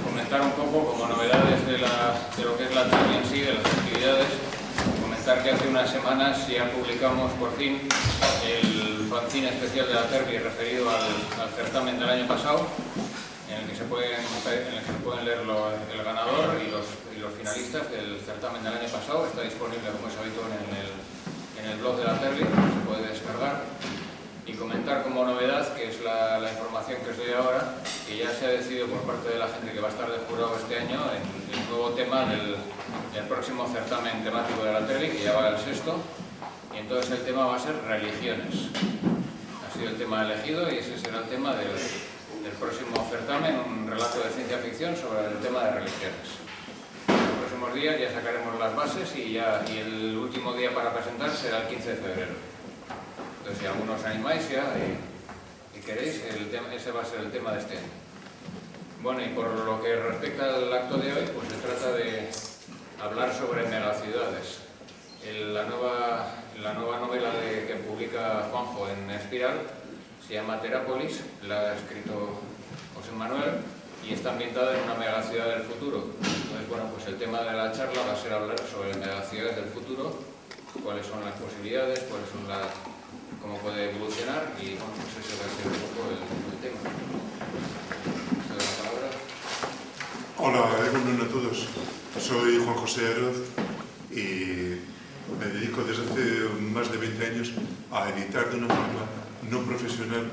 Comentar un poco como novedades de lo que es la Terbi en sí, de las actividades. Comentar que hace unas semanas ya publicamos por fin el fanzine especial de la Terbi referido al certamen del año pasado, en el que se pueden leer el ganador y los finalistas del certamen del año pasado. Está disponible, como es habitual, en el blog de la Terbi, se puede descargar. Y comentar como novedad, que es la información que os doy ahora, que ya se ha decidido por parte de la gente que va a estar de jurado este año el nuevo tema del próximo certamen temático de la Terbi, que ya va el sexto, y entonces el tema va a ser religiones. Ha sido el tema elegido y ese será el tema del próximo certamen, un relato de ciencia ficción sobre el tema de religiones. En los próximos días ya sacaremos las bases y el último día para presentar será el 15 de febrero. Entonces, si algunos os animáis ya y queréis, ese va a ser el tema de este año. Bueno, y por lo que respecta al acto de hoy, pues se trata de hablar sobre megaciudades. La nueva novela que publica Juanjo en Espiral se llama Terápolis, la ha escrito José Manuel y está ambientada en una megaciudad del futuro. Entonces, bueno, pues el tema de la charla va a ser hablar sobre megaciudades del futuro, cuáles son las posibilidades, cómo puede evolucionar y bueno, pues ese va a ser un poco el tema. ¿Te doy la palabra? Hola, buenas a todos. Soy Juan José Aroz y me dedico desde hace más de 20 años a editar de una forma no profesional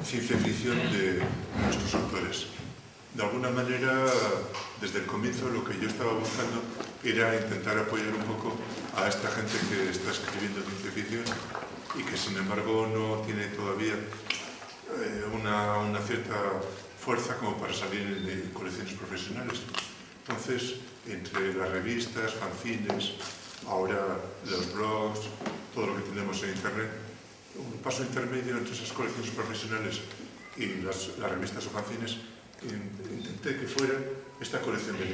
ciencia ficción de nuestros autores. De alguna manera, desde el comienzo, lo que yo estaba buscando era intentar apoyar un poco a esta gente que está escribiendo ciencia ficción y que sin embargo no tiene todavía una cierta fuerza como para salir de colecciones profesionales. Entonces, entre las revistas, fanzines, ahora los blogs, todo lo que tenemos en internet, un paso intermedio entre esas colecciones profesionales y las revistas o fanzines, intenté que fuera esta colección de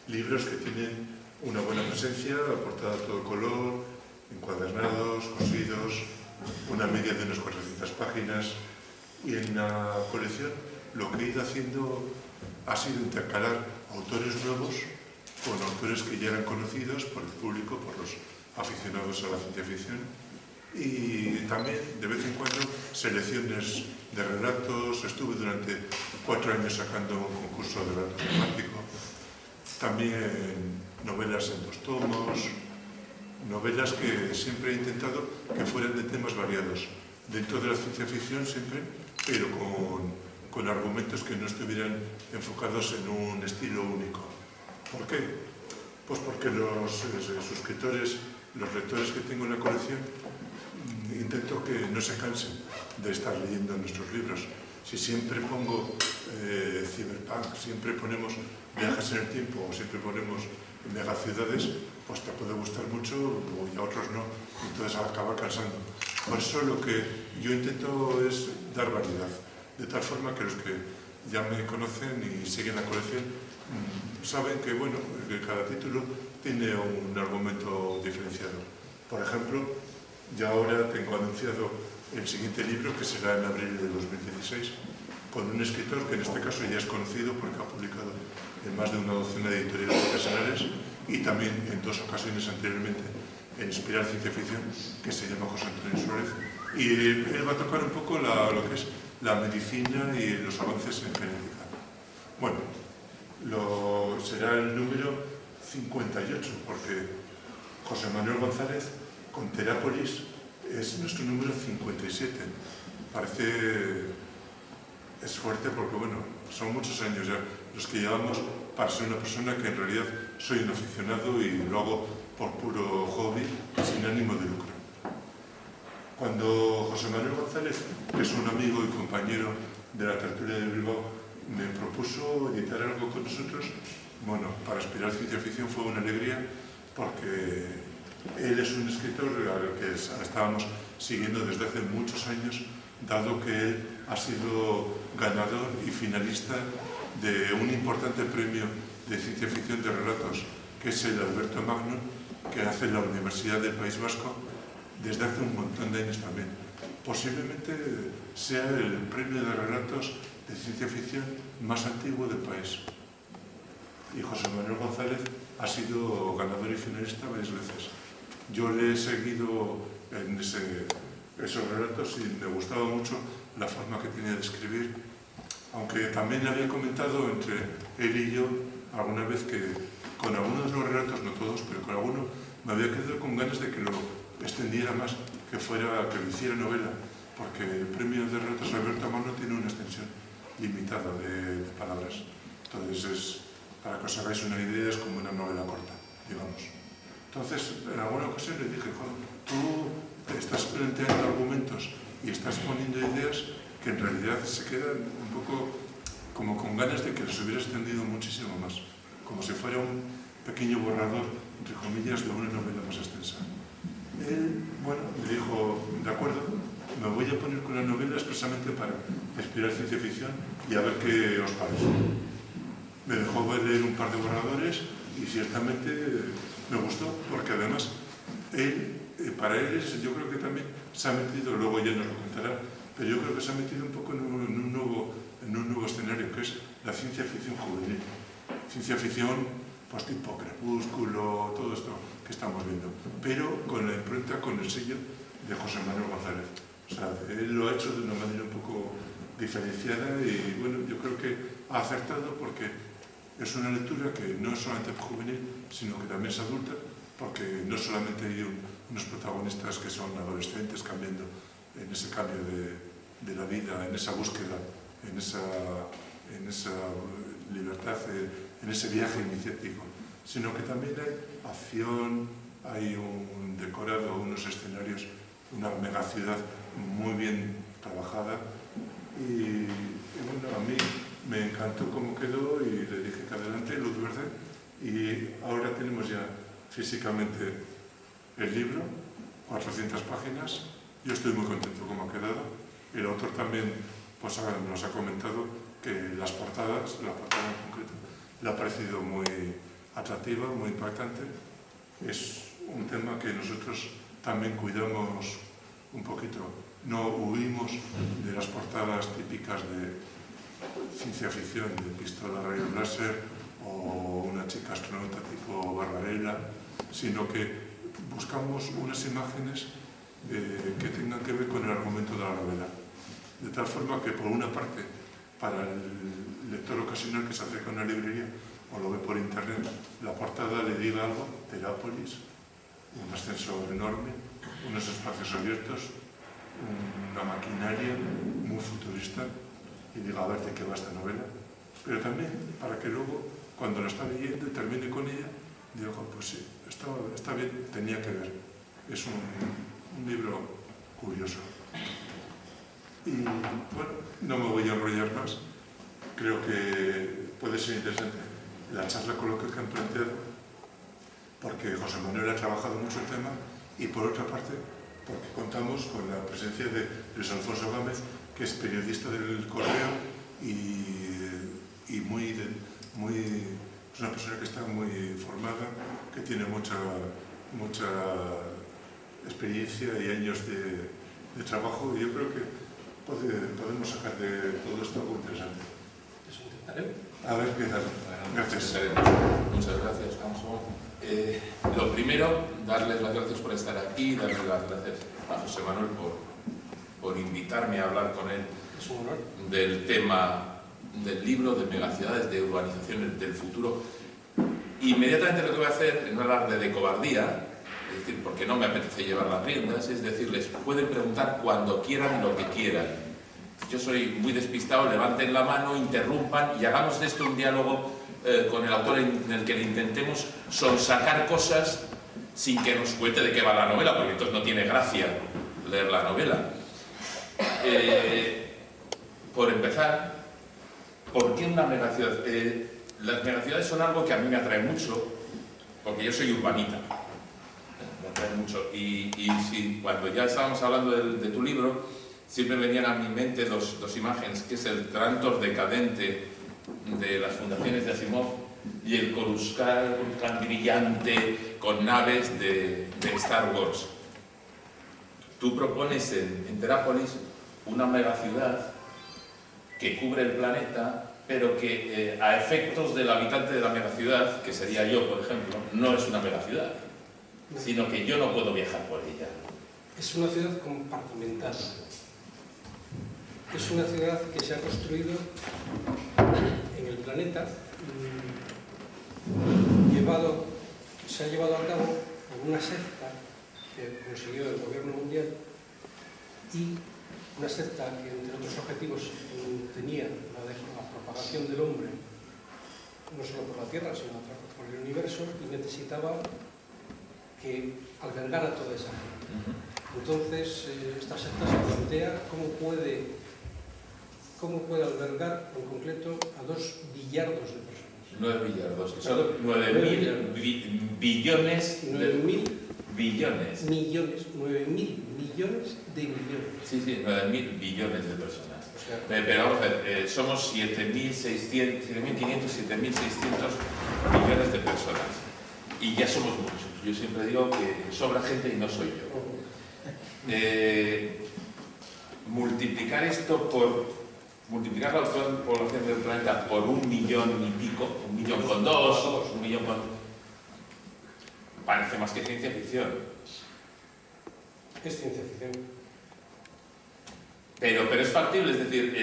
libros que tienen una buena presencia, portada a todo color, encuadernados, cosidos, una media de unas 400 páginas, y en la colección lo que he ido haciendo ha sido intercalar autores nuevos con autores que ya eran conocidos por el público, por los aficionados a la ciencia ficción, y también de vez en cuando selecciones de relatos. Estuve durante 4 años sacando un concurso de relato temático, también novelas en 2 tomos, novelas que siempre he intentado que fueran de temas variados, dentro de la ciencia ficción siempre, pero con argumentos que no estuvieran enfocados en un estilo único. ¿Por qué? Pues porque los suscriptores, los lectores que tengo en la colección, intento que no se cansen de estar leyendo nuestros libros. Si siempre pongo Cyberpunk, siempre ponemos viajes en el tiempo o siempre ponemos megaciudades, pues te puede gustar mucho y a otros no, entonces acaba cansando. Por eso lo que yo intento es dar variedad, de tal forma que los que ya me conocen y siguen la colección saben que, bueno, que cada título tiene un argumento diferenciado. Por ejemplo, ya ahora tengo anunciado el siguiente libro, que será en abril de 2016, con un escritor que en este caso ya es conocido porque ha publicado en más de una docena de editoriales profesionales y también en 2 ocasiones anteriormente en Espiral Ciencia Ficción, que se llama José Antonio Suárez, y él va a tocar un poco lo que es la medicina y los avances en genética. Bueno, será el número 58, porque José Manuel González con Terápolis es nuestro número 57. Es fuerte porque, bueno, son muchos años ya los que llevamos para ser una persona que en realidad soy un aficionado y lo hago por puro hobby, sin ánimo de lucro. Cuando José Manuel González, que es un amigo y compañero de la tertulia de Bilbao, me propuso editar algo con nosotros, bueno, para Espiral Ciencia Ficción fue una alegría porque él es un escritor al que estábamos siguiendo desde hace muchos años, dado que él ha sido ganador y finalista de un importante premio de ciencia ficción de relatos, que es el Alberto Magno, que hace la Universidad del País Vasco desde hace un montón de años también. posiblemente sea el premio de relatos de ciencia ficción más antiguo del país. Y José Manuel González ha sido ganador y finalista varias veces. Yo le he seguido en esos relatos y me gustaba mucho la forma que tenía de escribir, aunque también había comentado entre él y yo alguna vez que con algunos de los relatos, no todos, pero con algunos me había quedado con ganas de que lo extendiera más, que lo hiciera novela, porque el premio de relatos Alberto Amano tiene una extensión limitada de palabras. Entonces, para que os hagáis una idea, es como una novela corta, digamos. Entonces, en alguna ocasión le dije, joder, tú te estás planteando argumentos y estás poniendo ideas que en realidad se quedan un poco como con ganas de que los hubieras extendido muchísimo más, como si fuera un pequeño borrador, entre comillas, de una novela más extensa. Él, bueno, me dijo, de acuerdo, me voy a poner con la novela expresamente para inspirar ciencia ficción y a ver qué os parece. Me dejó leer un par de borradores y ciertamente me gustó, porque además para él yo creo que también se ha metido, luego ya nos lo contará, pero yo creo que se ha metido un poco en un nuevo escenario, que es la ciencia ficción juvenil. Ciencia ficción, pues tipo Crepúsculo, todo esto que estamos viendo, pero con la impronta, con el sello de José Manuel González. O sea, él lo ha hecho de una manera un poco diferenciada y bueno, yo creo que ha acertado porque es una lectura que no es solamente juvenil, sino que también es adulta, porque no solamente hay unos protagonistas que son adolescentes cambiando en ese cambio de la vida, en esa búsqueda, en esa libertad, en ese viaje iniciático, sino que también hay acción, hay un decorado, unos escenarios, una megaciudad muy bien trabajada y bueno, a mí me encantó cómo quedó y le dije que adelante, luz verde, y ahora tenemos ya físicamente el libro, 400 páginas, yo estoy muy contento cómo ha quedado, el autor también pues, nos ha comentado que la portada en concreto, le ha parecido muy atractiva, muy impactante, es un tema que nosotros también cuidamos un poquito, no huimos de las portadas típicas de ciencia ficción, de pistola rayos láser o una chica astronauta tipo Barbarella, sino que buscamos unas imágenes que tengan que ver con el argumento de la novela. De tal forma que, por una parte, para el lector ocasional que se acerca a una librería o lo ve por internet, la portada le diga algo, Terápolis, un ascensor enorme, unos espacios abiertos, una maquinaria muy futurista, y diga a ver de qué va esta novela, pero también para que luego, cuando la está leyendo y termine con ella, diga, pues sí, está bien, tenía que ver. Es un libro curioso. Y bueno, no me voy a enrollar más. Creo que puede ser interesante la charla coloquial que han planteado, porque José Manuel ha trabajado mucho el tema y por otra parte, porque contamos con la presencia de Luis Alfonso Gámez, que es periodista del Correo y es una persona que está muy formada, que tiene mucha experiencia y años de trabajo, y yo creo que podemos sacar de todo esto algo interesante. Eso intentaré. A ver qué tal. Gracias. Muchas gracias, Juanjo. Lo primero, darles las gracias por estar aquí, darles las gracias a José Manuel por invitarme a hablar con él. Es un honor. Del tema del libro, de megaciudades, de urbanizaciones del futuro. Inmediatamente lo que voy a hacer es no hablar de cobardía, es decir, porque no me apetece llevar las riendas, es decirles, pueden preguntar cuando quieran lo que quieran. Yo soy muy despistado, levanten la mano, interrumpan y hagamos de esto un diálogo con el autor en el que le intentemos sonsacar cosas sin que nos cuente de qué va la novela, porque entonces no tiene gracia leer la novela. Por empezar, ¿por qué una megaciudad? Las megaciudades son algo que a mí me atrae mucho, porque yo soy urbanita, me atrae mucho. Y cuando ya estábamos hablando de tu libro, siempre venían a mi mente dos imágenes, que es el Trantor decadente de las fundaciones de Asimov y el Coruscant brillante con naves de Star Wars. tú propones en Terápolis una megaciudad que cubre el planeta, pero que a efectos del habitante de la megaciudad, que sería yo, por ejemplo, no es una megaciudad, sino que yo no puedo viajar por ella. Es una ciudad compartimentada. Es una ciudad que se ha construido en el planeta, se ha llevado a cabo en una secta que consiguió el gobierno mundial, y una secta que, entre otros objetivos, tenía la propagación del hombre, no solo por la Tierra, sino por el universo, y necesitaba que albergara toda esa gente. Entonces, esta secta se plantea cómo puede albergar en concreto a 2 billardos de personas. 9 billardos, que son 9.000 billones. 9.000 billones. Millones, 9.000 millones de millones. Sí, 9.000 billones de personas. O sea, pero vamos a ver, somos 7.500, 7.600 millones de personas. Y ya somos muchos. Yo siempre digo que sobra gente y no soy yo. Multiplicar la actual población del planeta por 1 millón y pico, 1 millón con 2, 1 millón con... parece más que ciencia ficción. es ciencia ficción. Pero es factible, es decir,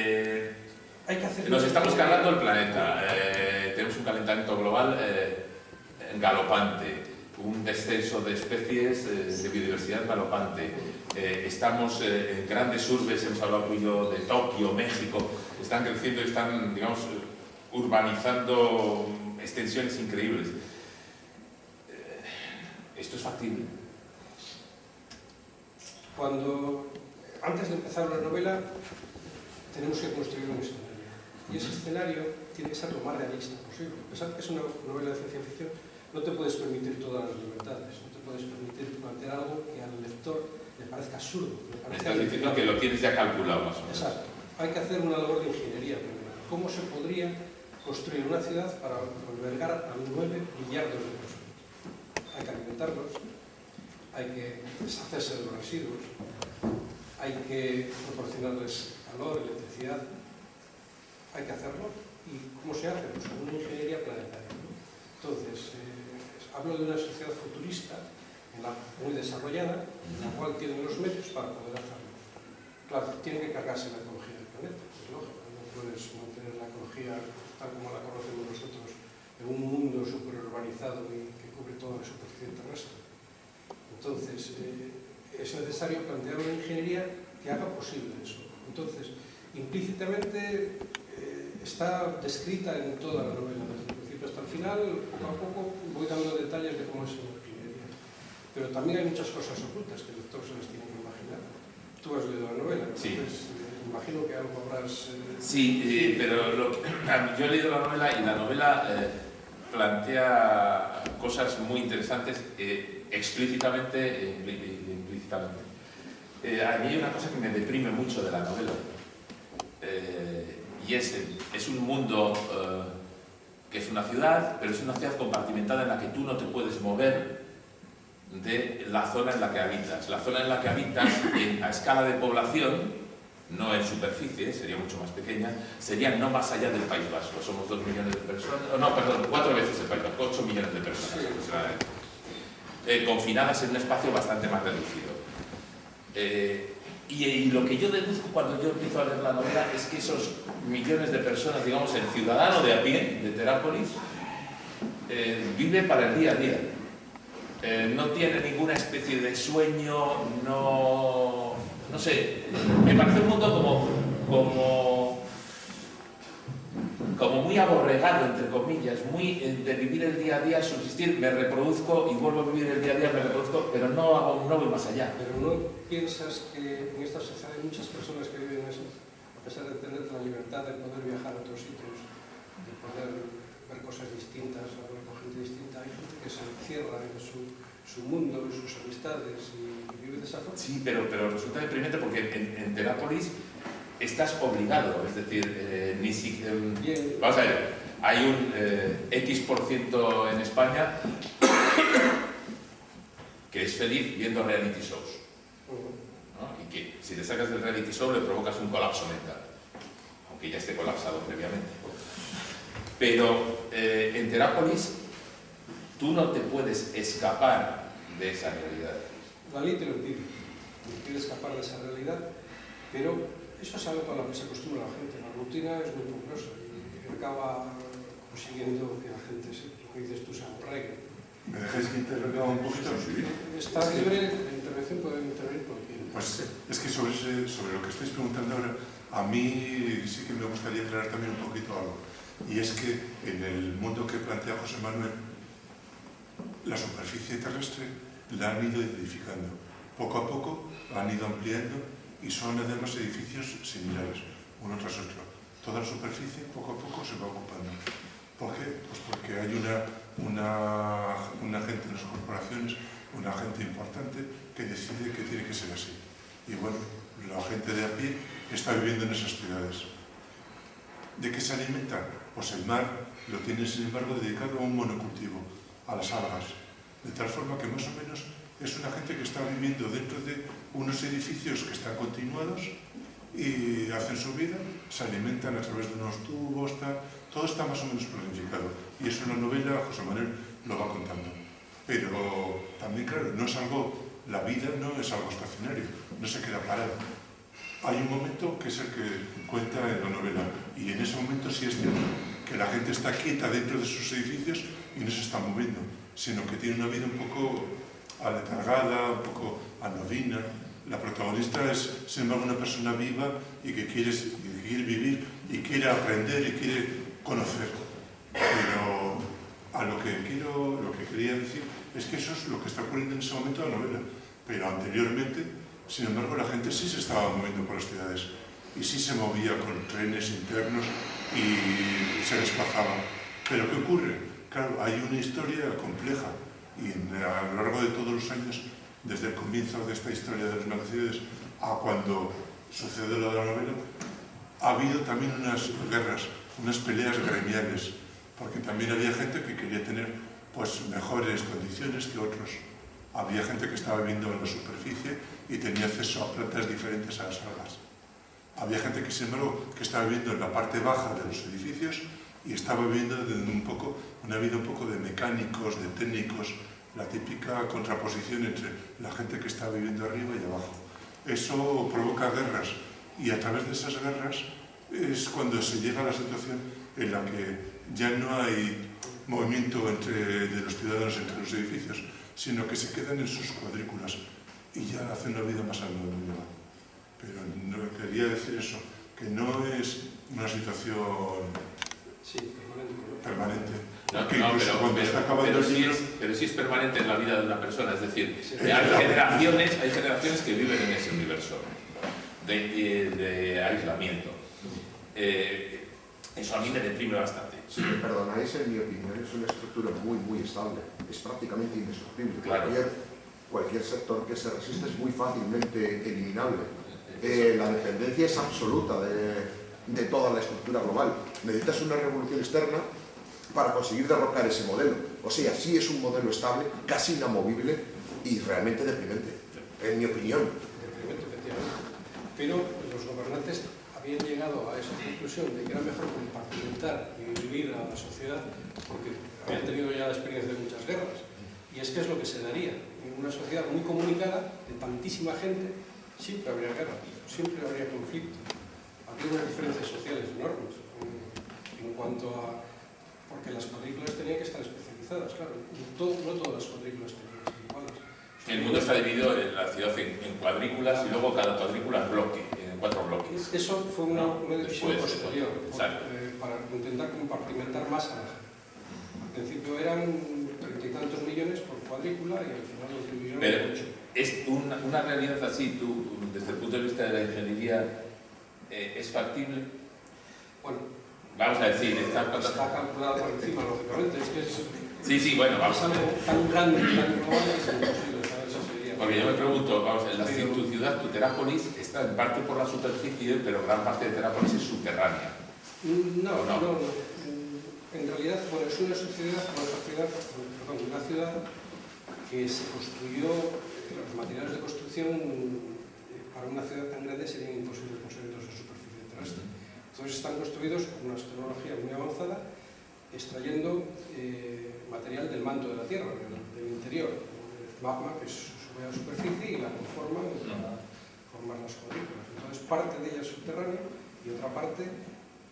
Hay que hacer nos estamos cargando el planeta, tenemos un calentamiento global galopante, un descenso de especies, de biodiversidad galopante. Estamos en grandes urbes, hemos hablado tú y yo de Tokio, México, están creciendo y están, digamos, urbanizando extensiones increíbles. Esto es factible. Antes de empezar una novela, tenemos que construir un escenario. Y ese escenario tiene que ser lo más realista posible. A pesar de que es una novela de ciencia ficción, no te puedes permitir todas las libertades, no te puedes permitir plantear algo que al lector le parezca absurdo. Me estás diciendo que lo tienes ya calculado más o menos. Exacto. Hay que hacer una labor de ingeniería primero. ¿Cómo se podría construir una ciudad para albergar a 9 billardos de personas? Hay que alimentarlos, hay que deshacerse de los residuos, hay que proporcionarles calor, electricidad. Hay que hacerlo. ¿Y cómo se hace? Pues con una ingeniería planetaria, ¿no? Entonces, hablo de una sociedad futurista, muy desarrollada, en la cual tienen los medios para poder hacerlo. Claro, tienen que cargarse la ecología del planeta, es lógico. No puedes mantener la ecología tal como la conocemos nosotros en un mundo superurbanizado y que cubre toda la superficie terrestre. Entonces, es necesario plantear una ingeniería que haga posible eso. Entonces, implícitamente está descrita en toda la novela, desde el principio hasta el final. Poco a poco voy dando detalles de cómo es la ingeniería. Pero también hay muchas cosas ocultas que el lector se las tiene que imaginar. Tú has leído la novela, entonces imagino que algo habrás... Sí, pero yo he leído la novela y la novela plantea cosas muy interesantes explícitamente e implícitamente. A mí hay una cosa que me deprime mucho de la novela, y es un mundo que es una ciudad, pero es una ciudad compartimentada en la que tú no te puedes mover de la zona en la que habitas. La zona en la que habitas, a escala de población, no en superficie, sería mucho más pequeña, sería no más allá del País Vasco. Somos 2 millones de personas, no, perdón, 4 veces el País Vasco, 8 millones de personas aproximadamente, confinadas en un espacio bastante más reducido. Y lo que yo deduzco cuando yo empiezo a leer la novela es que esos millones de personas, digamos, el ciudadano de a pie de Terápolis, vive para el día a día. No tiene ninguna especie de sueño, no sé, me parece un mundo como muy aborregado, entre comillas, muy de vivir el día a día, subsistir, me reproduzco y vuelvo a vivir el día a día, me reproduzco, pero no voy más allá. Pero ¿no piensas que en esta sociedad hay muchas personas que viven eso, a pesar de tener la libertad de poder viajar a otros sitios, de poder ver cosas distintas, hablar con gente distinta? Hay gente que se encierra en su mundo, en sus amistades y vive de esa forma. Sí, pero resulta deprimente porque en Terápolis estás obligado, es decir, ni siquiera... Vamos a ver, hay un X% en España que es feliz viendo reality shows. aunque si te sacas del reality show le provocas un colapso mental, aunque ya esté colapsado previamente. Pero en Terápolis tú no te puedes escapar de esa realidad. La ley te lo impide escapar de esa realidad, pero eso es algo con lo que se acostumbra la gente. La rutina es muy peligrosa y acaba consiguiendo que la gente, lo que dices tú, se aborregue. ¿Me dejáis que intervenga un poquito? Sí. Está libre de intervención, puede intervenir cualquiera. Pues es que sobre lo que estáis preguntando ahora, a mí sí que me gustaría aclarar también un poquito algo. Y es que en el mundo que plantea José Manuel, la superficie terrestre la han ido edificando. Poco a poco la han ido ampliando y son además edificios similares, uno tras otro. Toda la superficie poco a poco se va ocupando. ¿Por qué? Pues porque hay una gente en las corporaciones, una gente importante que decide que tiene que ser así. Y bueno, la gente de a pie está viviendo en esas ciudades. ¿De qué se alimentan? Pues el mar lo tiene, sin embargo, dedicado a un monocultivo, a las algas. De tal forma que más o menos es una gente que está viviendo dentro de unos edificios que están continuados y hacen su vida, se alimentan a través de unos tubos, todo está más o menos planificado. Y eso en la novela José Manuel lo va contando. Pero también, claro, no es algo, la vida no es algo estacionario, no se queda parado. Hay un momento que es el que cuenta en la novela, y en ese momento sí es cierto que la gente está quieta dentro de sus edificios y no se está moviendo, sino que tiene una vida un poco aletargada, un poco anodina. La protagonista es, sin embargo, una persona viva y que quiere vivir y quiere aprender y quiere conocer. Pero a lo que quería decir es que eso es lo que está ocurriendo en ese momento de la novela. Pero anteriormente, sin embargo, la gente sí se estaba moviendo por las ciudades y sí se movía con trenes internos y se desplazaba. Pero ¿qué ocurre? Claro, hay una historia compleja y a lo largo de todos los años, desde el comienzo de esta historia de las megaciudades a cuando sucede lo de la novela, ha habido también unas guerras, unas peleas gremiales, porque también había gente que quería tener pues mejores condiciones que otros. Había gente que estaba viviendo en la superficie y tenía acceso a plantas diferentes a las algas. Había gente que, sin embargo, que estaba viviendo en la parte baja de los edificios y estaba viviendo una vida un poco de mecánicos, de técnicos, la típica contraposición entre la gente que está viviendo arriba y abajo. Eso provoca guerras y a través de esas guerras es cuando se llega a la situación en la que ya no hay movimiento de los ciudadanos entre los edificios, sino que se quedan en sus cuadrículas y ya hacen una vida más anónima. Pero no quería decir eso, que no es una situación permanente. Pero sí es permanente en la vida de una persona, es decir, hay generaciones que viven en ese universo de aislamiento. Eso a mí me deprime bastante. Si me perdonáis, en mi opinión es una estructura muy, muy estable, es prácticamente indestructible. Claro. Cualquier sector que se resiste es muy fácilmente eliminable. La dependencia es absoluta de toda la estructura global. Necesitas una revolución externa para conseguir derrocar ese modelo. O sea, sí es un modelo estable, casi inamovible y realmente deprimente, en mi opinión. Deprimente, efectivamente. Pero los gobernantes habían llegado a esa conclusión de que era mejor compartimentar y vivir a la sociedad porque habían tenido ya la experiencia de muchas guerras. Y es que es lo que se daría. En una sociedad muy comunicada, de tantísima gente, siempre habría guerra, siempre habría conflicto. Habría unas diferencias sociales enormes en cuanto a... porque las cuadrículas tenían que estar especializadas, claro. No todas las cuadrículas tenían que ser iguales. El mundo está dividido en la ciudad en cuadrículas y luego cada cuadrícula es bloque, en 4 bloques. Eso fue una decisión posterior, para intentar compartimentar más a la gente. Al principio eran 30 y tantos millones por cuadrícula y al final los dividieron en 8. Es una realidad así, tú, desde el punto de vista de la ingeniería, ¿es factible? Bueno, vamos a decir, está calculado por encima, lógicamente. Es que sí, bueno, vamos. Es algo tan grande, tan global, que es imposible saber eso sería. Porque yo me pregunto, vamos, tu ciudad, tu Terápolis, está en parte por la superficie, pero gran parte de Terápolis es subterránea. No. En realidad, bueno, es una ciudad que se construyó, los materiales de construcción para una ciudad tan grande sería imposible conseguir toda esa superficie terrestre. Entonces están construidos con una tecnología muy avanzada, extrayendo material del manto de la Tierra, del interior, el magma que sube a la superficie y la conforma para formar las cuadrículas. Entonces parte de ella es subterránea y otra parte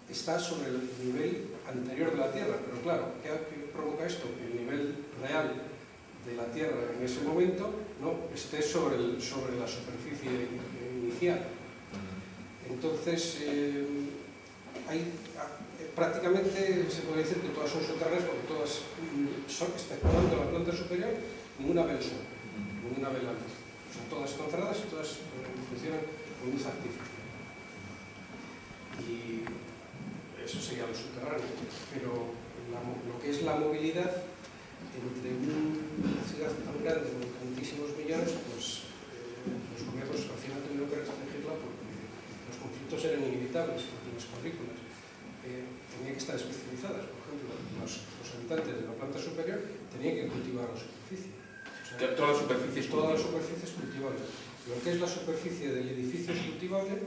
está sobre el nivel anterior de la Tierra. Pero claro, ¿qué provoca esto? Que el nivel real de la Tierra en ese momento no esté sobre la superficie inicial. Entonces, prácticamente se puede decir que todas son subterráneas porque todas son, exceptuando la planta superior, ninguna ve el sol, ninguna ve la luz. O sea, todas están cerradas y todas funcionan con luz artificial. Y eso sería lo subterráneo. Pero lo que es la movilidad entre una ciudad tan grande con tantísimos millones, pues los gobiernos al final tuvieron que restringirla porque los conflictos eran inevitables, porque las cuadrículas tenían que estar especializadas. Por ejemplo, los habitantes de la planta superior tenían que cultivar la superficie. O sea, toda la superficie es cultivable. Lo que es la superficie del edificio es cultivable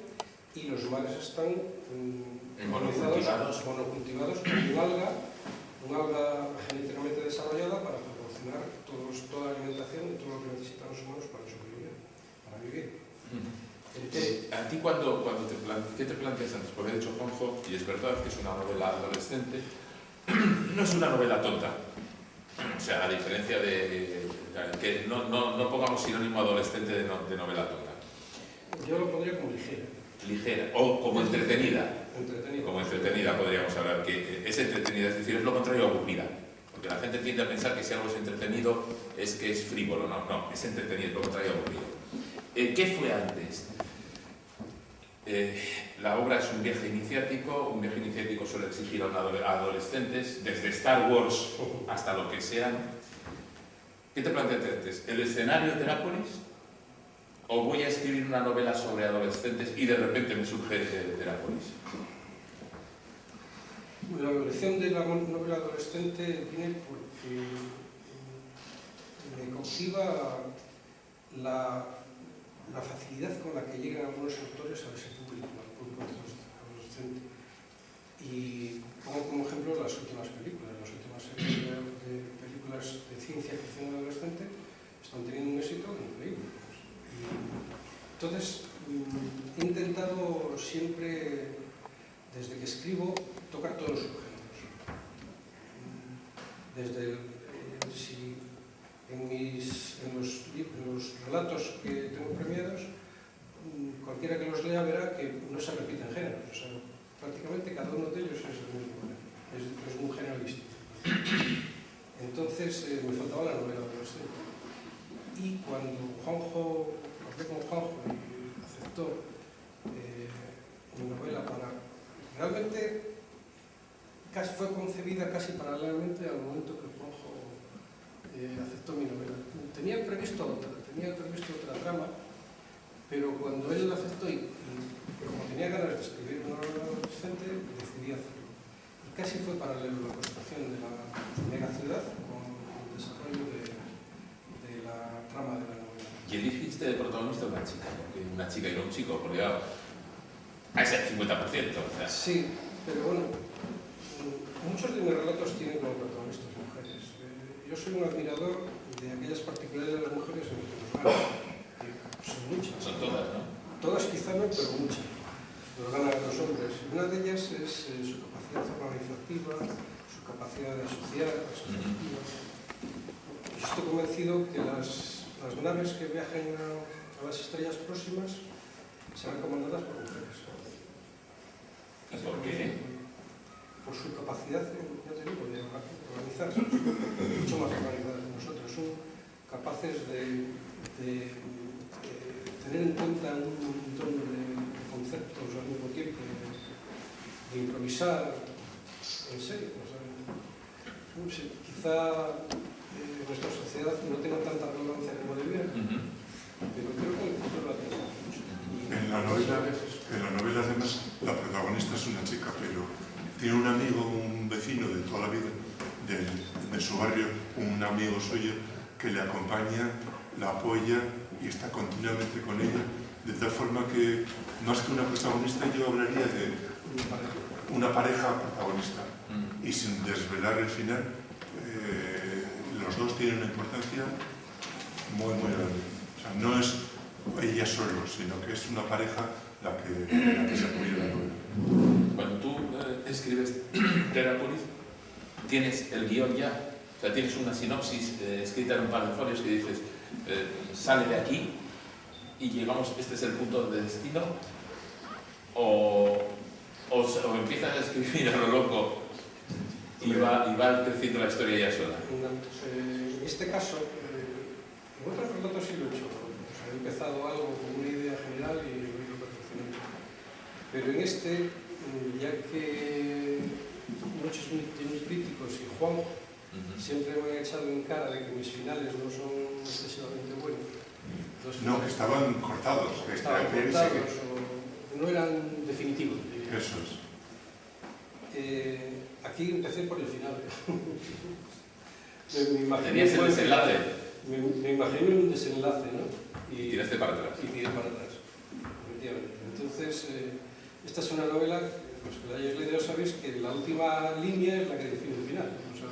y los lugares están monocultivados con un alga genéticamente desarrollada para proporcionar toda la alimentación y todo lo que necesitan los humanos para sobrevivir, para vivir. ¿A ti qué te planteas antes? Porque he dicho Juanjo, y es verdad que es una novela adolescente, no es una novela tonta. O sea, a diferencia de que no pongamos sinónimo adolescente de novela tonta. Yo lo pondría como ligera. Ligera, o como entretenida. Entretenida. Como entretenida podríamos hablar, que es entretenida, es decir, es lo contrario a aburrida. Porque la gente tiende a pensar que si algo es entretenido es que es frívolo. No, es entretenido, es lo contrario a aburrido. ¿Qué fue antes? La obra es un viaje iniciático suele exigir a adolescentes, desde Star Wars hasta lo que sean. ¿Qué te planteas antes? ¿El escenario de Terápolis? ¿O voy a escribir una novela sobre adolescentes y de repente me surge Terápolis? La elección de la novela adolescente viene porque me cautiva la facilidad con la que llegan algunos autores a ese público, al público adolescente. Y pongo como ejemplo las últimas películas. Las últimas películas de ciencia ficción adolescente están teniendo un éxito increíble. Y entonces, he intentado siempre, desde que escribo, tocar todos los subgéneros. Desde en los relatos que tengo premiados, cualquiera que los lea verá que no se repiten géneros. O sea, prácticamente cada uno de ellos es el mismo, es muy generalístico. Entonces, me faltaba la novela adolescente. Y cuando hablé con Juanjo y aceptó mi novela realmente fue concebida casi paralelamente al momento que Juanjo aceptó mi novela. Tenía previsto otra trama, pero cuando él la aceptó y como tenía ganas de escribir una novela adolescente, decidí hacerlo. Y casi fue paralelo la construcción de la megaciudad con el desarrollo de la trama de la novela. ¿Y elegiste de protagonista una chica y no un chico? Porque a ese 50%. O sea. Sí, pero bueno, muchos de mis relatos tienen como protagonistas mujeres. Yo soy un admirador de aquellas particularidades de las mujeres en las que nos ganan. Son muchas. Son todas, ¿no? Todas quizá no, pero muchas. Nos ganan los hombres. Una de ellas es su capacidad organizativa, su capacidad de asociar, las afectivas. Yo estoy convencido que las naves que viajen a las estrellas próximas serán comandadas por mujeres. ¿Y por qué? Por su capacidad, ya te digo, de organizarse, mucho más organizadas que nosotros. Son capaces de tener en cuenta un montón de conceptos al mismo tiempo, de improvisar en serio. O sea, quizá nuestra sociedad no tenga tanta relevancia como debiera, pero creo que en el futuro la tenemos mucho. En la novela, además, la protagonista es una chica, pero tiene un amigo, un vecino de toda la vida, de su barrio, un amigo suyo que le acompaña, la apoya y está continuamente con ella, De tal forma que, más que una protagonista, yo hablaría de una pareja protagonista. Y sin desvelar el final, los dos tienen una importancia muy, muy grande. O sea, no es ella solo, sino que es una pareja la que se apoya la novela. Cuando tú escribes Terápolis, tienes el guión ya, o sea, tienes una sinopsis escrita en un par de folios que dices, sale de aquí y llegamos, este es el punto de destino, o empiezas a escribir a lo loco y va creciendo la historia ya sola. En este caso, en otros relatos sí lo he hecho. O sea, he empezado algo con una idea general y lo he ido perfeccionando. Pero en este, ya que muchos de mis críticos y Juan siempre me han echado en cara de que mis finales no son excesivamente buenos. No, que estaban cortados. Que estaban cortados o no eran definitivos. Eso es. Aquí empecé por el final. Tenías el desenlace. Me imaginé un desenlace, ¿no? Y tiraste para atrás. Y tiré para atrás, efectivamente. Entonces, esta es una novela, los que la hayáis leído sabéis que la última línea es la que define el final. O sea,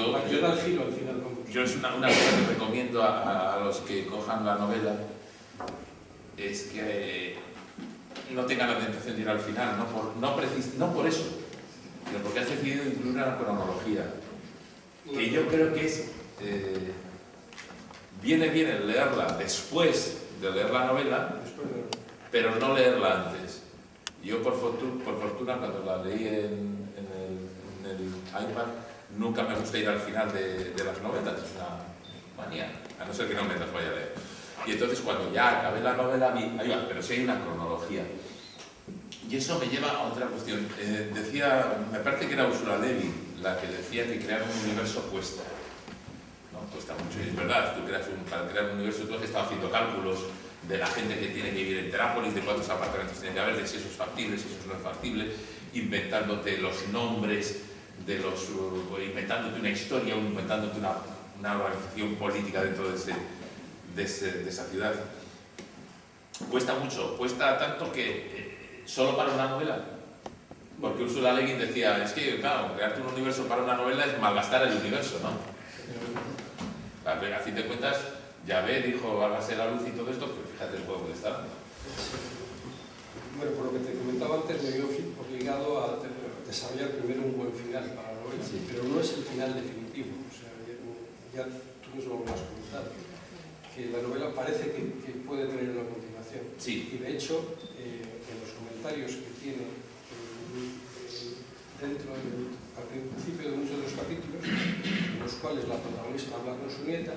la que da el giro al final. Yo es una cosa que recomiendo a los que cojan la novela, es que no tengan la tentación de ir al final, no por eso, sino porque has decidido incluir una cronología, que yo creo que es... viene bien el leerla después de leer la novela, pero no leerla antes. Yo por fortuna cuando la leí en el iPad nunca me gusta ir al final de las novelas, es una manía, a no ser que no me las vaya a leer. Y entonces cuando ya acabé la novela vi, ahí va, pero sí hay una cronología. Y eso me lleva a otra cuestión. Me parece que era Ursula Levy la que decía que crear un universo cuesta. ¿No? Cuesta mucho, y es verdad, para crear un universo tú has estado haciendo cálculos de la gente que tiene que vivir en Terápolis, de cuántos apartamentos tiene que haber, de si eso es factible, si eso no es factible, inventándote los nombres, inventándote una historia, inventándote una organización política dentro de esa ciudad. Cuesta mucho, cuesta tanto que solo para una novela. Porque Ursula Le Guin decía, es que claro, crearte un universo para una novela es malgastar el universo, ¿no? A fin de cuentas, Yahvé dijo, hágase la luz y todo esto, pero fíjate el juego que está dando. Bueno, por lo que te comentaba antes, me veo obligado a desarrollar primero un buen final para la novela, sí. Pero no es el final definitivo. O sea, ya tú mismo me has comentado que la novela parece que puede tener una continuación. Sí. Y de hecho, en los comentarios que tiene al principio de muchos de los capítulos, en los cuales la protagonista habla con su nieta,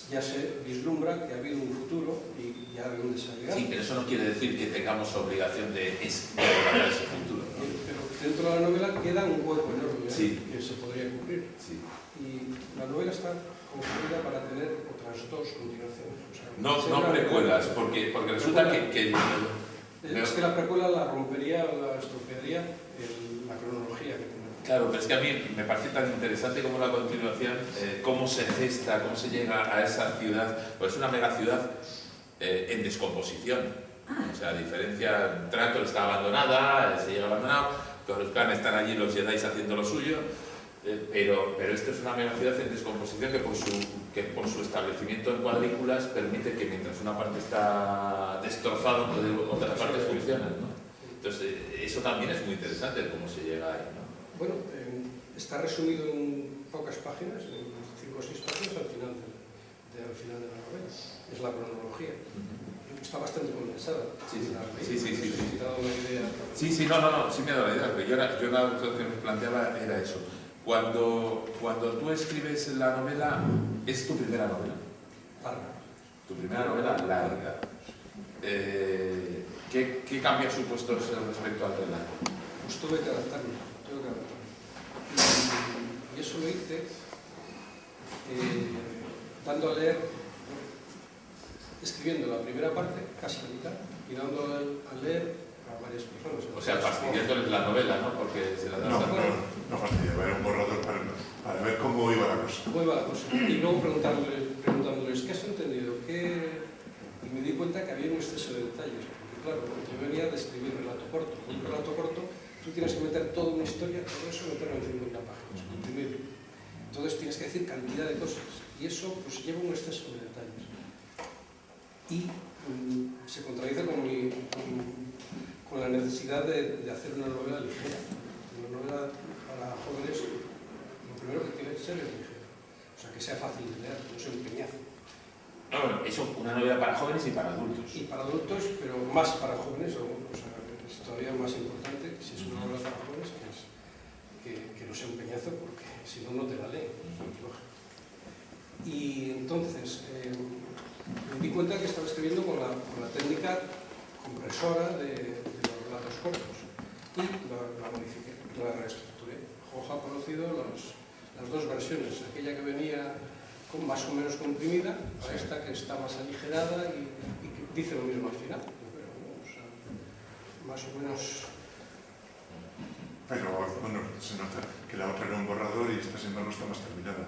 ya se vislumbra que ha habido un futuro y ya de dónde se ha llegado. Sí, pero eso no quiere decir que tengamos obligación de lograr ese futuro, ¿no? Pero dentro de la novela queda un hueco enorme, sí, que se podría cubrir. Sí. Y la novela está construida para tener otras dos continuaciones. O sea, no precuelas, porque resulta que es que la precuela la rompería, la estropearía la cronología que tenemos. Claro, pero es que a mí me parece tan interesante como la continuación, cómo se gesta, cómo se llega a esa ciudad. Pues es una megaciudad en descomposición. O sea, a diferencia, Trator está abandonada, se llega abandonado, Coruscant están allí los Jedi haciendo lo suyo, pero esto es una megaciudad en descomposición que por su establecimiento en cuadrículas permite que mientras una parte está destrozada, otras partes funcionan, ¿no? Entonces, eso también es muy interesante, cómo se llega ahí, ¿no? Bueno, está resumido en pocas páginas, en 5 o 6 páginas al final de la novela. Es la cronología. Está bastante condensada. Sí. ¿Te ha dado una idea? Sí, sí me ha dado la idea, pero yo lo que me planteaba era eso. Cuando tú escribes la novela, ¿es tu primera novela? Larga. Tu primera novela larga. ¿Qué cambios supuestos respecto al relato? Pues tuve que adaptarme. Y eso lo hice dando a leer, escribiendo la primera parte, casi la mitad, y dando a leer a varias personas. O sea, fastidiándoles la novela, ¿no? Porque se la das no fastidiaba, era un borrador para ver cómo iba la cosa. ¿Cómo iba la cosa? Y luego preguntándoles, ¿qué has entendido? Y me di cuenta que había un detalles, porque claro, yo venía de escribir relato corto. Un relato corto, tú tienes que meter toda una historia, todo eso meterlo en 50 páginas, comprimirlo. Entonces tienes que decir cantidad de cosas, y eso pues lleva un exceso de detalles. Y se contradice con la necesidad de hacer una novela ligera. Una novela para jóvenes, lo primero que tiene que ser es ligera. O sea, que sea fácil de leer, no sea un peñazo. No, bueno, eso, una novela para jóvenes y para adultos. Y para adultos, pero más para jóvenes, o sea, es todavía más importante, si es una novela para jóvenes, que no sea un peñazo, porque si no, no te la leen. Y entonces, me di cuenta que estaba escribiendo con la técnica compresora de los relatos cortos, y la modifiqué, la reestructuré. Joja ha conocido las dos versiones, aquella que venía más o menos comprimida, a esta que está más aligerada y que dice lo mismo al final. Pero, o sea, más o menos... Pero, bueno, se nota que la otra era un borrador y esta, sin embargo, está más terminada.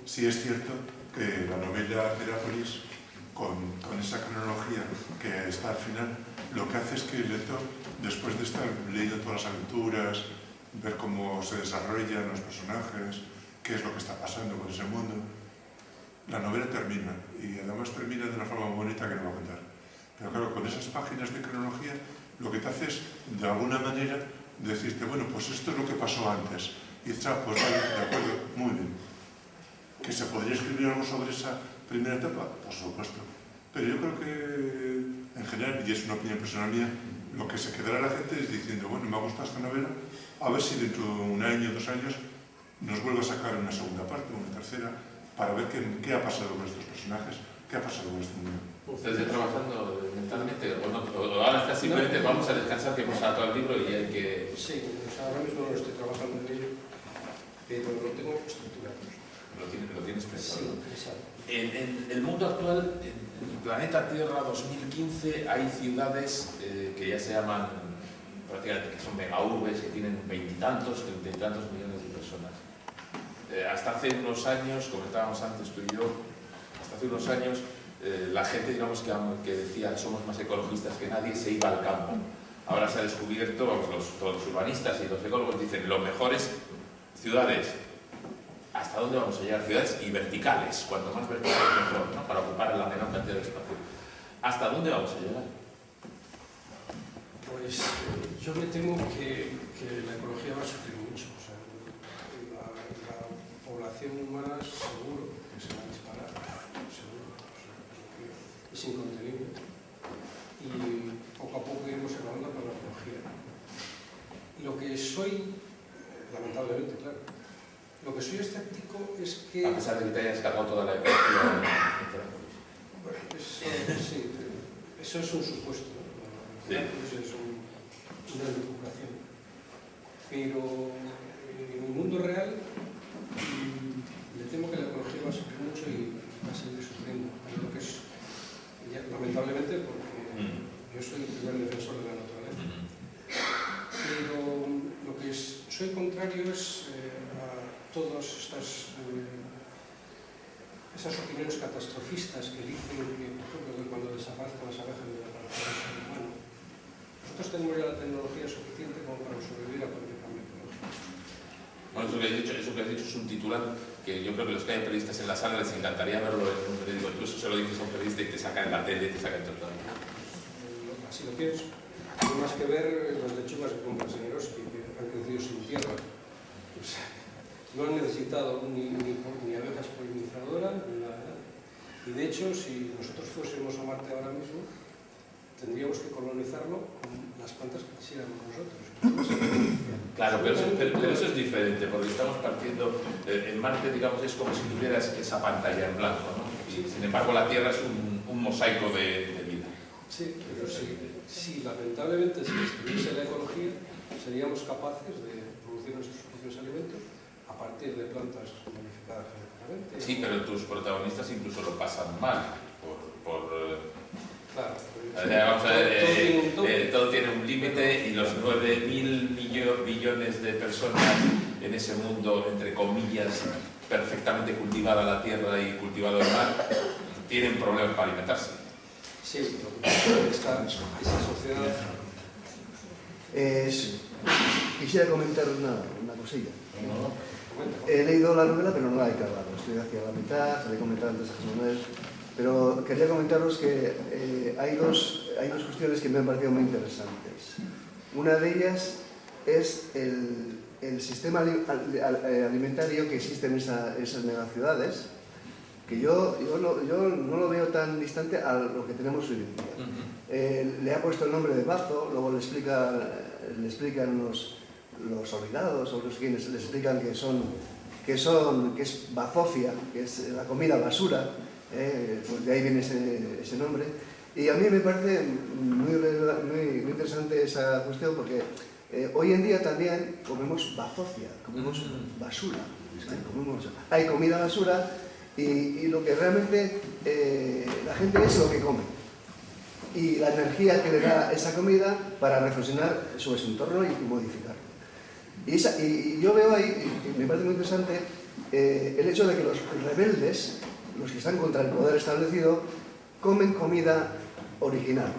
Sí es cierto que la novela Perápolis, con esa cronología que está al final, lo que hace es que el lector, después de estar leyendo todas las aventuras, ver cómo se desarrollan los personajes, qué es lo que está pasando con ese mundo, la novela termina, y además termina de una forma muy bonita que no voy a contar. Pero claro, con esas páginas de cronología, lo que te hace es, de alguna manera, decirte, bueno, pues esto es lo que pasó antes. Y dices, pues vale, de acuerdo, muy bien. ¿Que se podría escribir algo sobre esa primera etapa? Por supuesto. Pero yo creo que, en general, y es una opinión personal mía, lo que se quedará la gente es diciendo, bueno, me ha gustado esta novela, a ver si dentro de un año, 2 años, nos vuelve a sacar una segunda parte, una tercera, para ver qué ha pasado con estos personajes, qué ha pasado con este mundo. ¿Ustedes están trabajando mentalmente o no? ¿O ahora está simplemente vamos a descansar, que hemos adaptado el libro y hay que...? Sí, o sea, ahora mismo no estoy trabajando en ello, pero lo tengo estructurado. Lo tienes pensado. Sí, exacto. En el mundo actual, en el planeta Tierra 2015, hay ciudades que ya se llaman, prácticamente, que son megaurbes, que tienen 20 y tantos, 30 y tantos millones de personas. Hasta hace unos años, comentábamos antes tú y yo, hasta hace unos años la gente, digamos, que decía somos más ecologistas que nadie, se iba al campo. Ahora se ha descubierto, todos los urbanistas y los ecólogos dicen, lo mejor es ciudades. ¿Hasta dónde vamos a llegar? Ciudades y verticales, cuanto más verticales mejor, ¿no? Para ocupar la menor cantidad de espacio. ¿Hasta dónde vamos a llegar? Pues yo me temo que la ecología va a sufrir mucho. O sea, la población humana seguro que se va a disparar, seguro. O sea, es incontenible. Y poco a poco iremos acabando con la ecología. Y lo que soy, lamentablemente, claro, lo que soy escéptico es que... A pesar de que te hayas cargado toda la ecología. Bueno, sí, eso es un supuesto, ¿no? Sí. Eso es una elucubración. Pero en el mundo real me temo que la ecología va a sufrir mucho y va a seguir sufriendo. Lo que es, lamentablemente, porque yo soy el primer defensor de la naturaleza. Pero lo que soy contrario es a todas esas opiniones catastrofistas que dicen que, por ejemplo, que cuando desaparezcan las abejas desaparecerá el ser humano. Nosotros tenemos ya la tecnología suficiente como para sobrevivir a cualquier cambio ecológico. Bueno, eso que has dicho es un titular que yo creo que los que hay periodistas en la sala les encantaría verlo en un periódico. Incluso se lo dices a un periodista y te saca en la tele, te saca en todo. Así lo pienso. No hay más que ver las lechugas que compra el señor Oski, que han crecido sin tierra. O sea, no han necesitado ni abejas polinizadoras ni nada. Y de hecho, si nosotros fuésemos a Marte ahora mismo, tendríamos que colonizarlo con las plantas que quisiéramos nosotros. Claro, pero eso es diferente, porque estamos partiendo, en Marte, digamos, es como si tuvieras esa pantalla en blanco, ¿no? Y sin embargo la Tierra es un mosaico de vida. Sí, pero si lamentablemente se destruyese la ecología, seríamos capaces de producir nuestros propios alimentos a partir de plantas modificadas genéticamente. Sí, pero tus protagonistas incluso lo pasan mal Claro. Vamos a ver, todo tiene un límite y los 9.000 billones de personas en ese mundo, entre comillas, perfectamente cultivada la tierra y cultivado el mar, tienen problemas para alimentarse. Sí, esa sociedad... Quisiera comentar una cosilla. He leído la novela, pero no la he acabado. Estoy hacia la mitad, le he comentado antes a José Manuel. Pero quería comentaros que hay dos cuestiones que me han parecido muy interesantes. Una de ellas es el sistema alimentario que existe en esas megaciudades, que yo no lo veo tan distante a lo que tenemos hoy en día. Le ha puesto el nombre de bazo, luego le explican los olvidados, o los quienes les explican que es bazofia, que es la comida basura, pues de ahí viene ese nombre. Y a mí me parece muy interesante esa cuestión, porque hoy en día también comemos bazofia, comemos basura. Hay comida basura y lo que realmente la gente es lo que come. Y la energía que le da esa comida para reflexionar sobre su entorno y modificarlo. Y yo veo ahí, y me parece muy interesante, el hecho de que los rebeldes, los que están contra el poder establecido, comen comida original,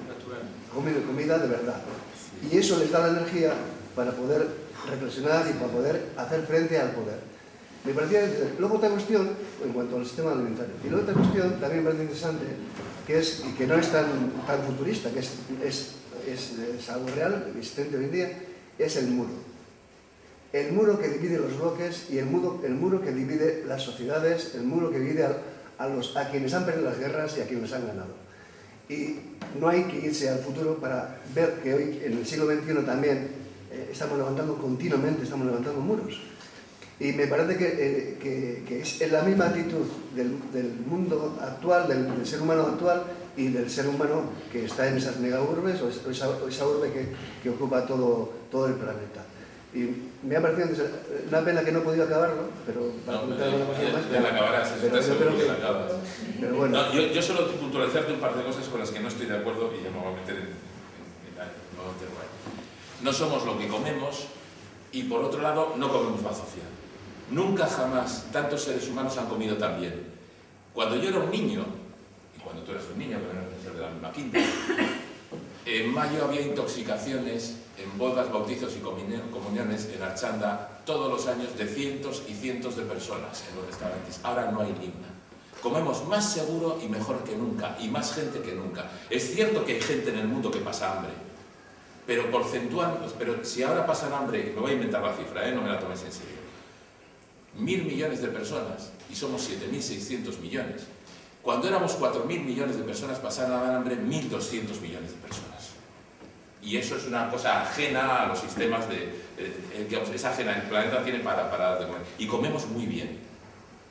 comen comida de verdad. Y eso les da la energía para poder reflexionar y para poder hacer frente al poder. Me parecía interesante. Luego otra cuestión, en cuanto al sistema alimentario, y luego otra cuestión también me parece interesante, y que no es tan futurista, que es algo real, existente hoy en día, es el muro. El muro que divide los bloques y el muro que divide las sociedades, el muro que divide a quienes han perdido las guerras y a quienes han ganado. Y no hay que irse al futuro para ver que hoy, en el siglo XXI también, estamos levantando muros. Y me parece que es la misma actitud del mundo actual, del ser humano actual y del ser humano que está en esas megaurbes o esa urbe que ocupa todo el planeta. Y me ha parecido una pena que no he podido acabarlo, pero para comentar una cosa más. Ya la acabarás, yo creo que la acabas. Pero bueno. Yo solo puntualizarte un par de cosas con las que no estoy de acuerdo y ya me voy a meter no somos lo que comemos y por otro lado no comemos bazofia. Nunca jamás tantos seres humanos han comido tan bien. Cuando yo era un niño, y cuando tú eras un niño, que no eres de la misma quinta, en mayo había intoxicaciones en bodas, bautizos y comuniones en Archanda todos los años de cientos y cientos de personas en los restaurantes. Ahora no hay ni una. Comemos más seguro y mejor que nunca, y más gente que nunca. Es cierto que hay gente en el mundo que pasa hambre, pero pero si ahora pasan hambre, me voy a inventar la cifra, no me la tomes en serio, 1.000 millones de personas, y somos 7.600 millones. Cuando éramos 4.000 millones de personas, pasaron hambre 1.200 millones de personas. Y eso es una cosa ajena a los sistemas es ajena, el planeta tiene para comer. Y comemos muy bien.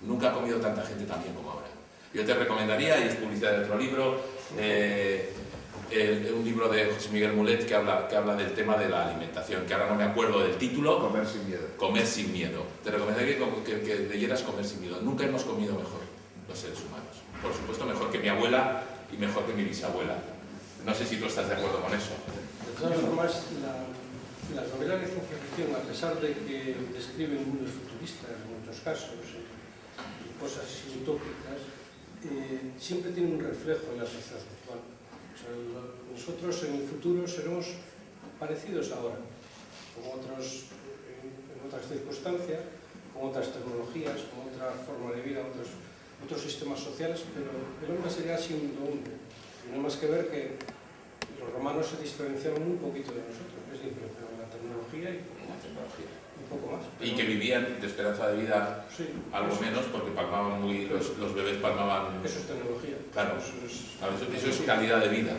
Nunca ha comido tanta gente tan bien como ahora. Yo te recomendaría, y es publicidad de otro libro, un libro de José Miguel Mulet que habla del tema de la alimentación, que ahora no me acuerdo del título. Comer sin miedo. Comer sin miedo. Te recomendaría que leyeras Comer sin miedo. Nunca hemos comido mejor los seres humanos. Por supuesto, mejor que mi abuela y mejor que mi bisabuela. No sé si tú estás de acuerdo con eso. De todas formas, las novelas de ciencia ficción, a pesar de que describen mundos futuristas en muchos casos, y cosas utópicas, siempre tienen un reflejo en la sociedad actual. O sea, nosotros en el futuro seremos parecidos ahora, en otras circunstancias, con otras tecnologías, con otra forma de vida, otros sistemas sociales, pero el hombre seguirá siendo hombre. Y no hay más que ver que los romanos se diferenciaron un poquito de nosotros, es diferenciaron la tecnología y poco más. Y que vivían de esperanza de vida algo menos, porque palmaban los bebés palmaban... Eso es tecnología. Claro, eso es calidad de vida.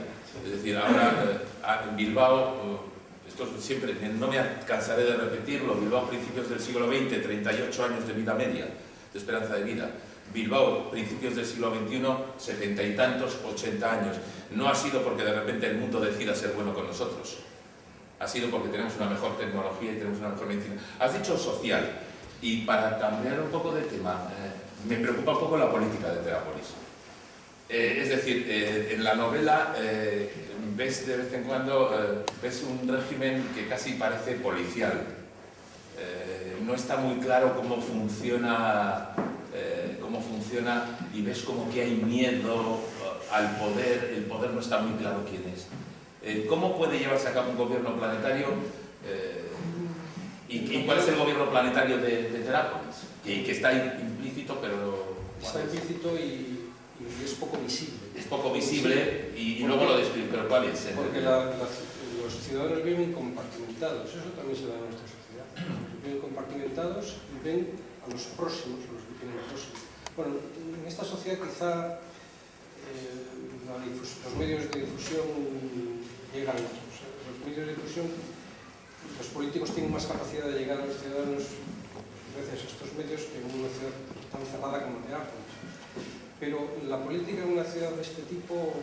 Es decir, ahora en Bilbao, esto siempre, no me cansaré de repetirlo, Bilbao a principios del siglo XX, 38 años de vida media, de esperanza de vida. Bilbao, principios del siglo XXI, 70 y tantos, 80 años. No ha sido porque de repente el mundo decida ser bueno con nosotros. Ha sido porque tenemos una mejor tecnología y tenemos una mejor medicina. Has dicho social, y para cambiar un poco de tema, me preocupa un poco la política de Terápolis. Es decir, en la novela ves de vez en cuando ves un régimen que casi parece policial. No está muy claro cómo funciona y ves como que hay miedo. al poder, el poder no está muy claro quién es. ¿Cómo puede llevarse a cabo un gobierno planetario? ¿Y cuál es el gobierno planetario de Terápolis? Que está implícito, pero... Está implícito y es poco visible. Es poco visible y luego lo describe, pero ¿cuál es? Porque los ciudadanos viven compartimentados, eso también se da en nuestra sociedad. Viven compartimentados y ven a los próximos, a los que tienen próximos. Bueno, en esta sociedad quizá los medios de difusión llegan, o sea, los medios de difusión, los políticos tienen más capacidad de llegar a los ciudadanos gracias a estos medios que en una ciudad tan cerrada como Terápolis. Pero la política en una ciudad de este tipo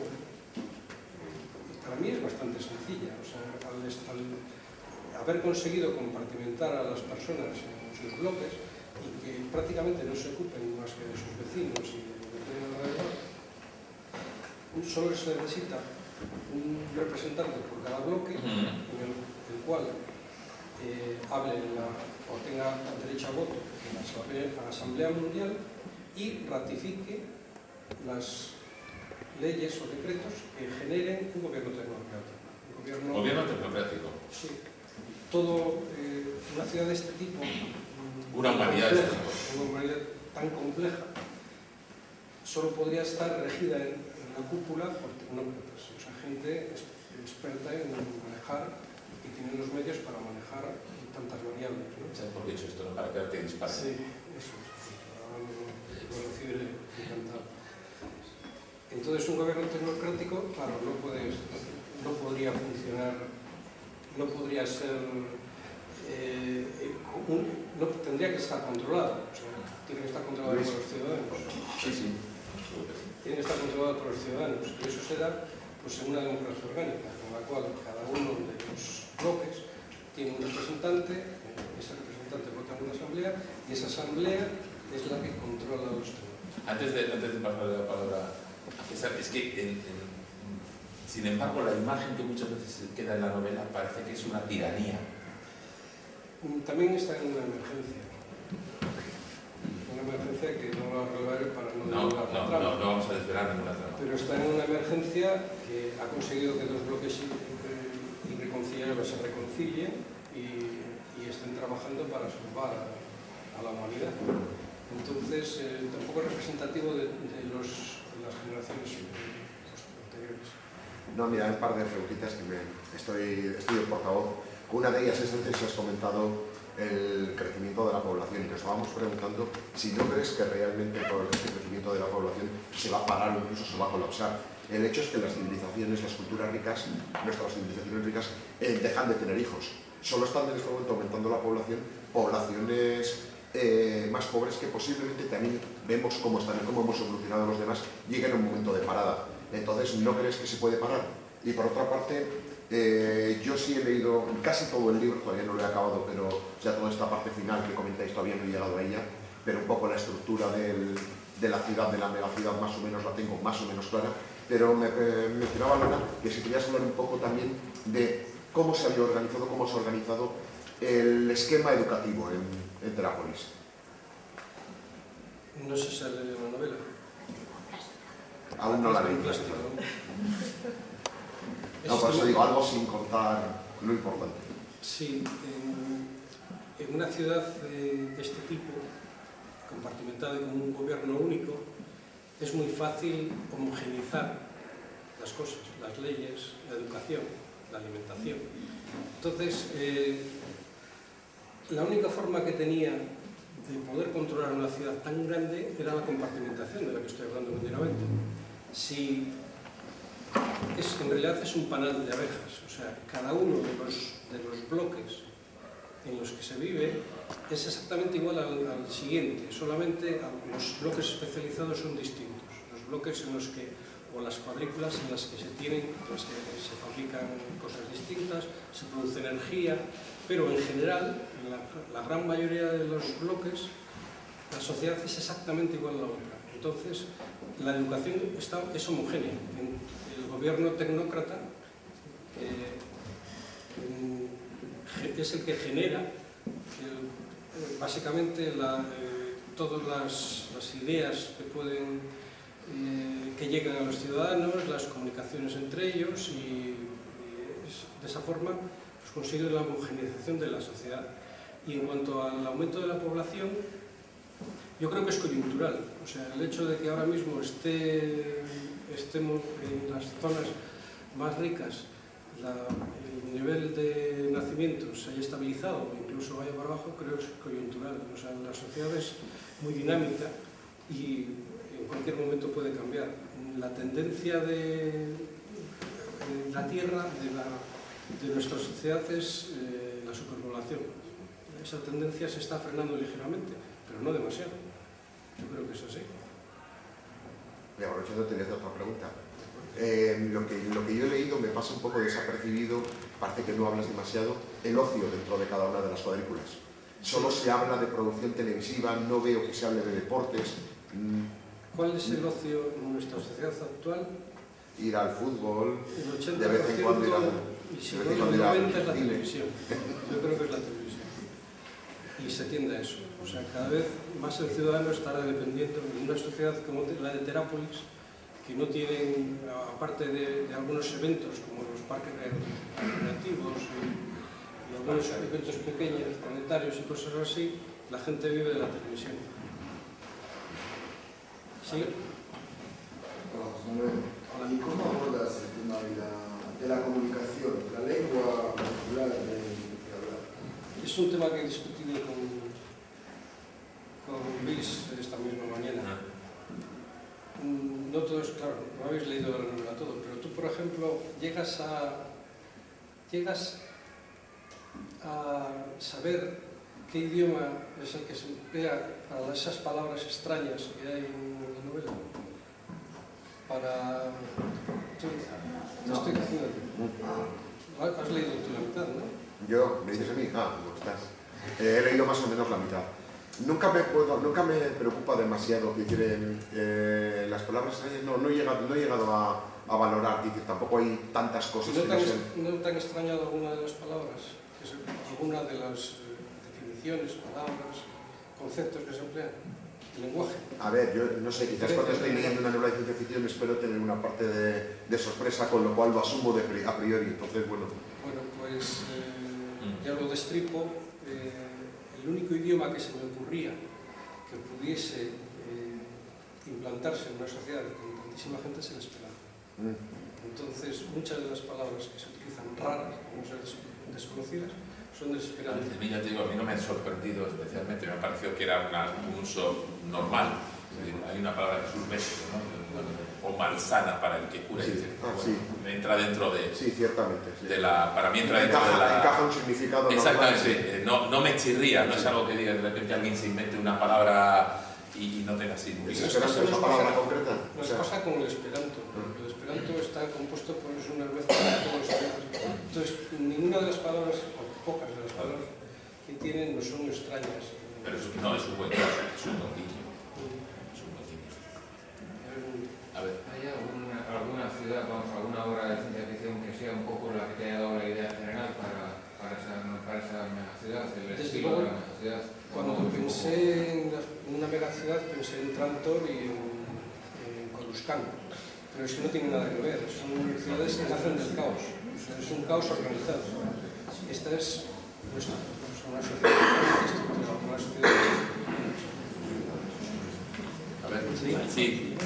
para mí es bastante sencilla. O sea, al haber conseguido compartimentar a las personas en sus bloques y que prácticamente no se ocupen más que de sus vecinos y de lo que tienen alrededor, solo se necesita un representante por cada bloque en el cual hable o tenga derecho a voto en la Asamblea Mundial y ratifique las leyes o decretos que generen un gobierno tecnocrático. ¿Gobierno tecnocrático? Sí. Una ciudad de este tipo, una humanidad tan compleja, solo podría estar regida en la cúpula por tecnócratas, o sea, gente experta en manejar y que tiene los medios para manejar tantas variables, ¿no? ¿Sabes por qué he hecho esto? ¿No? Para quedarte disparado. Sí, eso es. Ahora lo recibiré encantado. Entonces, un gobierno tecnocrático, claro, no podría funcionar, no podría ser, tendría que estar controlado, o sea, tiene que estar controlado por los ciudadanos. Sí. Tiene que estar controlado por los ciudadanos, y eso se da pues, en una democracia orgánica, en la cual cada uno de los bloques tiene un representante, ese representante vota en una asamblea, y esa asamblea es la que controla los ciudadanos. Antes de pasarle la palabra a César, es que, sin embargo, la imagen que muchas veces queda en la novela parece que es una tiranía. También está en una emergencia. Una emergencia que no va a revelar para no vamos a desvelar ninguna trama. Pero está en una emergencia que ha conseguido que dos bloques irreconciliables se reconcilien y estén trabajando para salvar a la humanidad. Entonces, tampoco es representativo de las generaciones posteriores. No, mira, un par de preguntitas que estoy de portavoz. Una de ellas es antes has comentado el crecimiento de la población y nos estábamos preguntando si no crees que realmente por este crecimiento de la población se va a parar o incluso se va a colapsar. El hecho es que las civilizaciones, las culturas ricas, nuestras civilizaciones ricas, dejan de tener hijos. Solo están en este momento aumentando la población, poblaciones más pobres que posiblemente también vemos cómo están y cómo hemos evolucionado los demás, lleguen a un momento de parada. Entonces, ¿no crees que se puede parar? Y por otra parte, yo sí he leído casi todo el libro, todavía no lo he acabado, pero ya toda esta parte final que comentáis todavía no he llegado a ella, pero un poco la estructura de la ciudad, de la megaciudad, más o menos la tengo más o menos clara, pero me mencionaba Lona que si querías hablar un poco también de cómo se había organizado, cómo se ha organizado el esquema educativo en Terápolis. No sé si se ha leído la novela. Aún no la leí. No, por eso digo algo sin contar lo importante. Sí, en una ciudad de este tipo, compartimentada y con un gobierno único, es muy fácil homogeneizar las cosas, las leyes, la educación, la alimentación. Entonces, la única forma que tenía de poder controlar una ciudad tan grande era la compartimentación, de la que estoy hablando continuamente. En realidad es un panal de abejas, o sea, cada uno de los bloques en los que se vive es exactamente igual al siguiente, solamente los bloques especializados son distintos. Los bloques en los que, o las cuadrículas en las que se fabrican cosas distintas, se produce energía, pero en general, en la gran mayoría de los bloques, la sociedad es exactamente igual a la otra. Entonces, la educación es homogénea. El gobierno tecnócrata es el que genera básicamente todas las ideas que pueden que lleguen a los ciudadanos, las comunicaciones entre ellos y de esa forma pues, consigue la homogeneización de la sociedad. Y en cuanto al aumento de la población, yo creo que es coyuntural. O sea, el hecho de que ahora mismo estemos en las zonas más ricas, el nivel de nacimientos se haya estabilizado o incluso vaya para abajo, creo que es coyuntural. O sea, la sociedad es muy dinámica y en cualquier momento puede cambiar. La tendencia de la Tierra, de nuestra sociedad, es la superpoblación. Esa tendencia se está frenando ligeramente, pero no demasiado. Yo creo que es así. Y aprovechando, te voy a hacer otra pregunta. Lo que yo he leído me pasa un poco desapercibido, parece que no hablas demasiado, el ocio dentro de cada una de las cuadrículas. Solo se habla de producción televisiva, no veo que se hable de deportes. ¿Cuál es el ocio en nuestra sociedad actual? Ir al fútbol, El 80%, de vez en cuando ir al y si no, el 90% es la televisión. Yo creo que es la televisión. Y se tiende a eso. O sea, cada vez más el ciudadano estará dependiendo de una sociedad como la de Terápolis, que no tienen, aparte de algunos eventos como los parques recreativos y algunos eventos pequeños, planetarios y cosas así, la gente vive de la televisión. ¿Sí? Hola, José Manuel. ¿Y cómo abordas el tema de la comunicación, la lengua popular de hablar? Es un tema que he discutido con Luis esta misma mañana. No todo es claro, no habéis leído la novela todo, pero tú, por ejemplo, llegas a saber qué idioma es el que se emplea para esas palabras extrañas que hay en la novela. Estoy diciendo. Has leído tú la mitad, ¿no? Yo, me dices a mí, ¿cómo estás? He leído más o menos la mitad. Nunca me preocupa demasiado que quieren las palabras extrañas, no he llegado a valorar, tampoco hay tantas cosas que no sean. ¿No te han extrañado alguna de las palabras? ¿Alguna de las definiciones, palabras, conceptos que se emplean? ¿El lenguaje? A ver, yo no sé, quizás cuando estoy leyendo una novela de ciencia ficción espero tener una parte de sorpresa, con lo cual lo asumo a priori, entonces bueno. Bueno, pues ya lo destripo. El único idioma que se me ocurría que pudiese implantarse en una sociedad con tantísima gente es el esperanto. Entonces, muchas de las palabras que se utilizan raras, como ser desconocidas, son del esperanto. A mí, ya te digo, a mí no me ha sorprendido especialmente, me ha parecido que era un uso normal. Hay una palabra que es urbesco, ¿no? O malsana para el que cura. Sí. Sí. Entra dentro de... Sí, ciertamente. Sí. Para mí entra dentro de la... Encaja un significado normal. Exactamente. No me chirría, no es algo que diga de repente alguien se invente una palabra y no tenga significado. ¿Es esperanto esa palabra concreta? Nos pasa con el esperanto. El esperanto está compuesto por una mezcla de todos los idiomas. Entonces, ninguna de las palabras, o pocas de las palabras que tienen, no son extrañas. Pero no es un buen caso, es un buen guiño. A ver. ¿Hay alguna ciudad, alguna obra de ciencia ficción que sea un poco la que te haya dado la idea general para esa megaciudad, el estilo de la megaciudad? Cuando pensé en una megaciudad, pensé en Trantor y en Coruscant, pero es que no tiene nada que ver, son ciudades que nacen del caos, o sea, es un caos organizado. Esta es una sociedad estructurada, una sociedad... A ver, sí.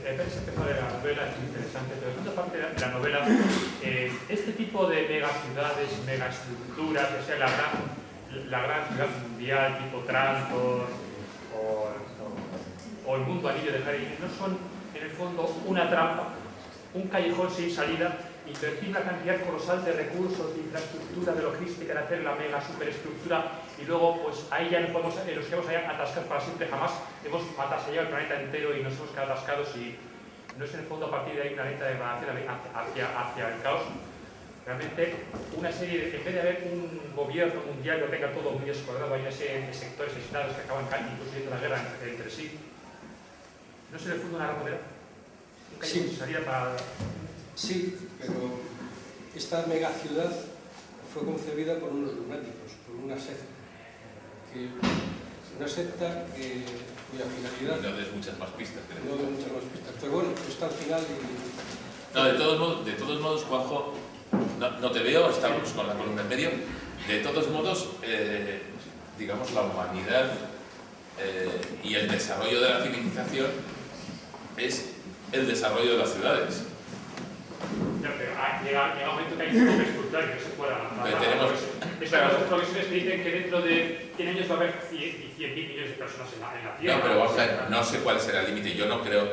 El aspecto de la novela es interesante, pero en otra parte de la novela, este tipo de megaciudades, megaestructuras, que sea la gran ciudad mundial tipo Trantor o el mundo anillo de Harry, no son en el fondo una trampa, un callejón sin salida, invertir una cantidad colosal de recursos, de infraestructura, de logística, de hacer la mega superestructura y luego pues ahí ya nos quedamos ahí atascados para siempre, jamás hemos atascado el planeta entero y nos hemos quedado atascados y no es en el fondo a partir de ahí una neta degradación hacia el caos. Realmente una serie, en vez de haber un gobierno mundial que tenga todo muy descuadrado, hay una serie de sectores aislados que acaban incluso la guerra entre sí. ¿No es en el fondo una gran un callejón sin salida para...? Sí, pero esta megaciudad fue concebida por unos lunáticos, por una secta, que una secta cuya finalidad... No des muchas más pistas. No doy muchas más pistas, pero bueno, está al final y... No, de todos modos, Juanjo, no te veo, estamos con la columna en medio. De todos modos, digamos, la humanidad y el desarrollo de la civilización es el desarrollo de las ciudades. Ya, pero llega un momento que hay un toque estructural que no se puede avanzar. Estas provisiones que dicen que dentro de 100 años va a haber 100.000 millones de personas en la Tierra. No, pero vamos a ver, no sé cuál será el límite. Yo no creo,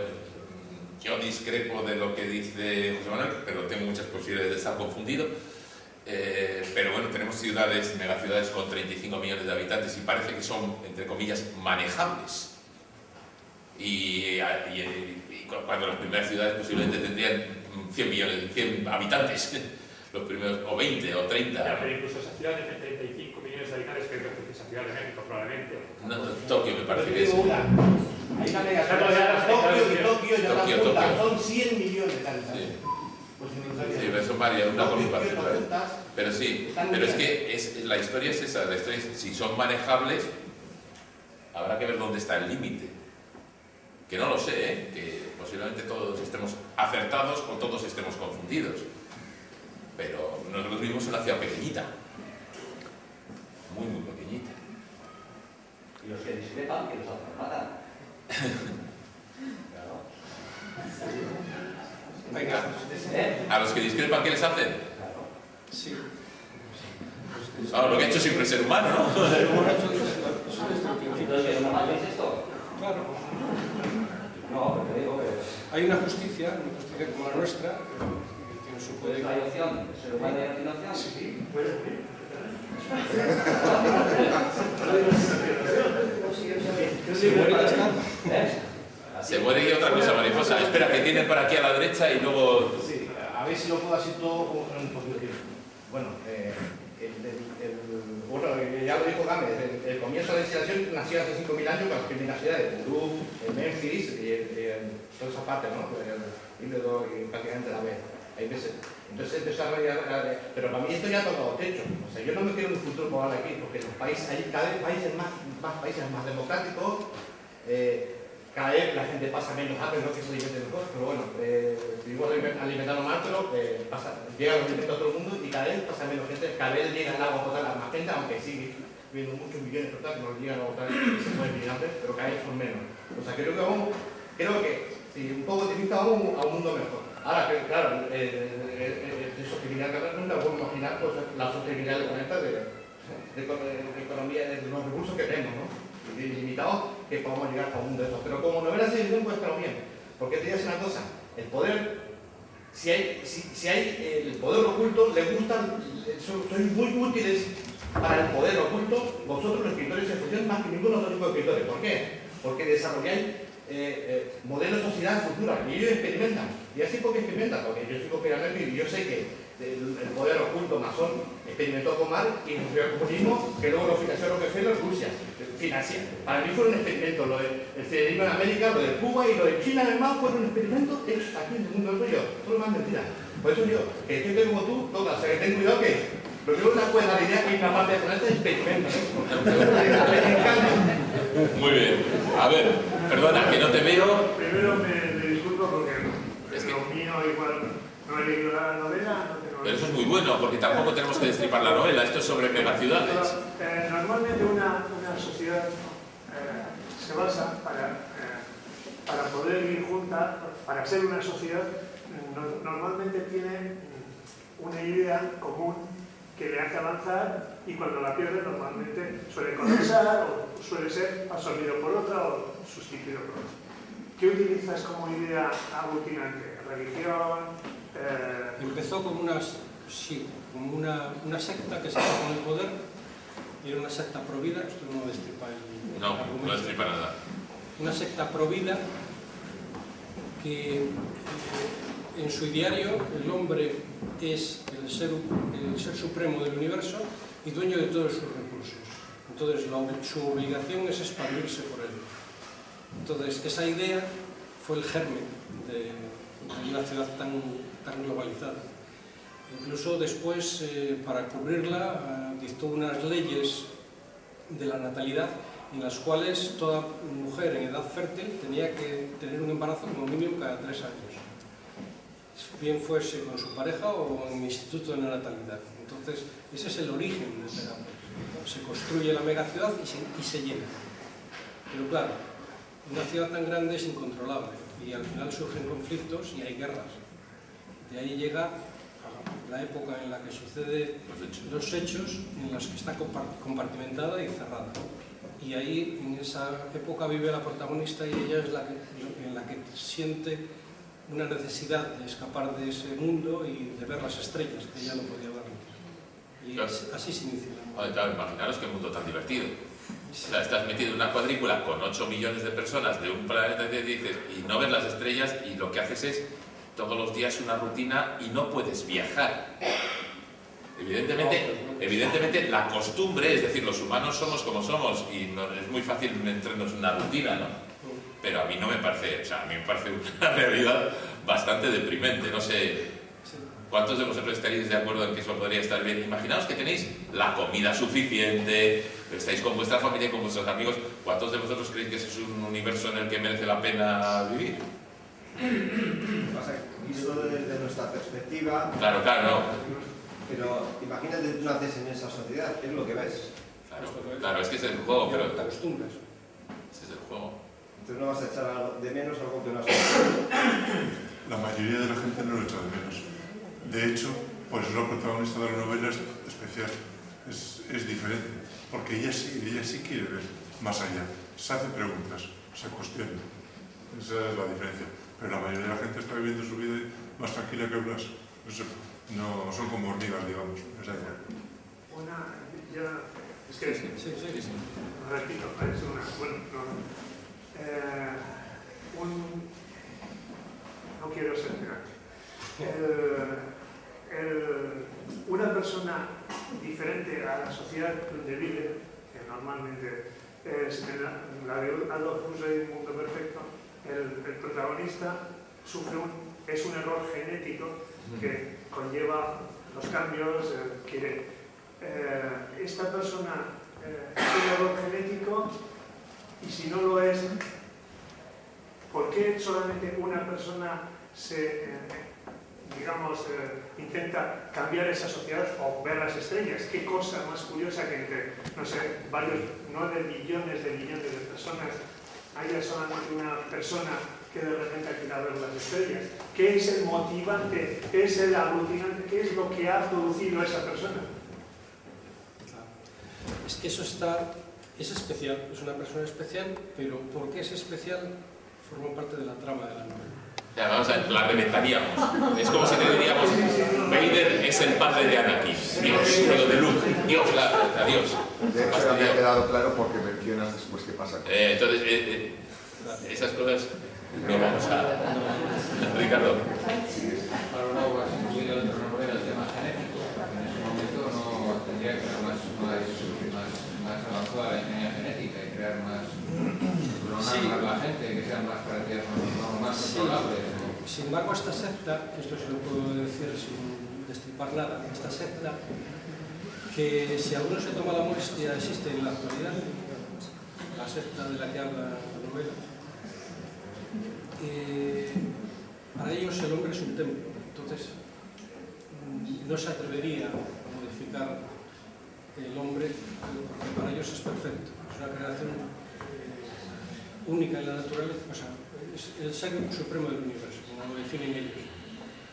yo discrepo de lo que dice José Manuel, pero tengo muchas posibilidades de estar confundido. Pero bueno, tenemos ciudades, megaciudades con 35 millones de habitantes y parece que son, entre comillas, manejables. Y cuando las primeras ciudades posiblemente tendrían 100 habitantes, los primeros, o 20 o 30. Ya, pero incluso esas ciudades de 35 millones de habitantes, que es esa ciudad de México probablemente. No, Tokio me parece que es. Hay una megaciudad, Tokio ya la junta, son 100 millones de habitantes. Sí. Sí, pero son varias, una conurbación. Pero sí, pero es que la historia es esa, la historia es, si son manejables, habrá que ver dónde está el límite. Que no lo sé, que posiblemente todos estemos acertados o todos estemos confundidos. Pero nosotros vivimos en una ciudad pequeñita, muy, muy pequeñita. Y los que discrepan, que los matan. ¿A los que discrepan qué les hacen? Sí. Lo que ha hecho siempre el ser humano, ¿no? Entonces, ¿es normal es esto? Claro. No, porque digo que... Hay una justicia como la nuestra, que tiene su ¿Puede código. la opción? ¿Ser humano y la opción? Sí. Se muere y otra cosa, mariposa. Espera, que tienen para aquí a la derecha y luego... Sí, a ver si lo puedo decir todo en un poquito. Bueno, ya lo dijo Gámez, el comienzo de la legislación nació hace 5.000 años con las primeras ciudades, Uruk, Memphis, toda esa parte, ¿no? Y luego prácticamente la vez. Entonces empezó a desarrollar, pero para mí esto ya ha tocado techo. O sea, yo no me quiero en un futuro global aquí, porque los países, hay cada vez países más democráticos, cada vez la gente pasa menos hambre, no que se alimente mejor, pero bueno, vivimos alimentando más, pero llegan los alimentos a todo el mundo y cada vez pasa menos gente, cada vez llega el agua potable a más gente, aunque sigue viendo muchos millones de personas que no llegan a votar y se pueden vivir hambre, pero cada vez son menos. O sea, creo que si un poco optimista vamos a un mundo mejor. Ahora, claro, de sostenibilidad nunca puedo imaginar pues, la sostenibilidad del planeta de economía, de los recursos que tenemos, ¿no? Limitados que podamos llegar a un mundo de esos. Pero como novela se pues pero bien, porque te digo una cosa, el poder, si hay el poder oculto, le gustan, sois muy útiles para el poder oculto, vosotros los escritores de ficción más que ningún otro tipo de escritores. ¿Por qué? Porque desarrolláis modelos de sociedad futura y ellos experimentan. Y así porque experimentan, porque yo soy conspiranoico y yo sé que el poder oculto masón experimentó con Marx y construyó el comunismo, que luego lo financió Rockefeller, Rusia. Financia. Para mí fue un experimento, lo del federalismo en América, lo de Cuba y lo de China además fueron experimentos hechos aquí en el mundo del rollo. Todo lo más mentira. Por eso yo, que gente como tú, toca, o sea que ten cuidado que lo que una puede dar idea que hay una parte del planeta experimenta. Muy bien. A ver, perdona, que no te veo. Primero me disculpo porque lo mío igual no he leído la novela. Pero eso es muy bueno, porque tampoco tenemos que destripar la novela, esto es sobre megaciudades. Normalmente una sociedad se basa para poder vivir junta, para ser una sociedad, normalmente tiene una idea común que le hace avanzar y cuando la pierde normalmente suele colapsar o suele ser absorbido por otra o sustituido por otra. ¿Qué utilizas como idea aglutinante? ¿Religión? Empezó como una secta que se hizo con el poder y era una secta provida, esto no destripa el argumento. No destripa nada. Una secta provida que en su ideario el hombre es el ser supremo del universo y dueño de todos sus recursos. Entonces su obligación es expandirse por él. Entonces esa idea fue el germen de una ciudad tan globalizada. Incluso después, para cubrirla, dictó unas leyes de la natalidad en las cuales toda mujer en edad fértil tenía que tener un embarazo como mínimo cada 3 años, bien fuese con su pareja o en el instituto de neonatalidad. Entonces, ese es el origen de Terápolis. Se construye la megaciudad y se llena. Pero claro, una ciudad tan grande es incontrolable y al final surgen conflictos y hay guerras. De ahí llega a la época en la que suceden los hechos, en los que está compartimentada y cerrada. Y ahí, en esa época, vive la protagonista y ella es la que siente una necesidad de escapar de ese mundo y de ver las estrellas, que ella no podía verlas. Y claro, así se inicia. Claro, imaginaros qué mundo tan divertido. O sea, estás metido en una cuadrícula con 8 millones de personas de un planeta y dices, y no ves las estrellas, y lo que haces es todos los días una rutina y no puedes viajar. Evidentemente la costumbre, es decir, los humanos somos como somos y es muy fácil meternos en una rutina, ¿no? Pero a mí no me parece, o sea, a mí me parece una realidad bastante deprimente. No sé cuántos de vosotros estaréis de acuerdo en que eso podría estar bien. Imaginaos que tenéis la comida suficiente, estáis con vuestra familia y con vuestros amigos. ¿Cuántos de vosotros creéis que ese es un universo en el que merece la pena vivir? Visto desde nuestra perspectiva... Claro, no. Pero imagínate, tú naces en esa sociedad, ¿qué es lo que ves? Claro, es que ese es el juego, pero... Te acostumbras. Ese es el juego. Entonces no vas a echar de menos algo que no has hecho. La mayoría de la gente no lo echa de menos. De hecho, por eso la protagonista de la novela es especial, es diferente, porque ella sí quiere ver más allá, se hace preguntas, se cuestiona. Esa es la diferencia. Pero la mayoría de la gente está viviendo su vida más tranquila que Blas. No son como hormigas, digamos. Es la idea. Es que repito, es una... Bueno, no quiero ser una persona diferente a la sociedad donde vive, que normalmente es la de Aldous Huxley, Un mundo perfecto, el protagonista es un error genético que conlleva los cambios, esta persona es un error genético y si no lo es, ¿por qué solamente una persona intenta cambiar esa sociedad o ver las estrellas? Qué cosa más curiosa que entre, no sé, 9 millones de personas haya solamente una persona que de repente quiera ver las estrellas. ¿Qué es el motivante? ¿Qué es el aglutinante? ¿Qué es lo que ha producido a esa persona? Es que es especial, es una persona especial, pero ¿por qué es especial? Forma parte de la trama de la novela. Ya, vamos a ver, la reventaríamos. Es como si te diríamos, Vader es el padre de Anakin, Dios, lo de Luke, Dios, adiós. De hecho, ya me ha quedado claro porque mencionas después qué pasa. Entonces, esas cosas no vamos a... Ricardo. Valorado incluir en otra novela el tema genético. En ese momento no tendría que ser más avanzada la ingeniería genética y crear más clonar a la gente, que sean más parecidas, más controlables. Sin embargo, esta secta, esto se lo puedo decir sin destripar nada, esta secta, que si alguno se toma la molestia, existe en la actualidad, la secta de la que habla la novela, para ellos el hombre es un templo, entonces no se atrevería a modificar el hombre porque para ellos es perfecto, es una creación única en la naturaleza, o sea, es el ser supremo del universo, como lo definen ellos.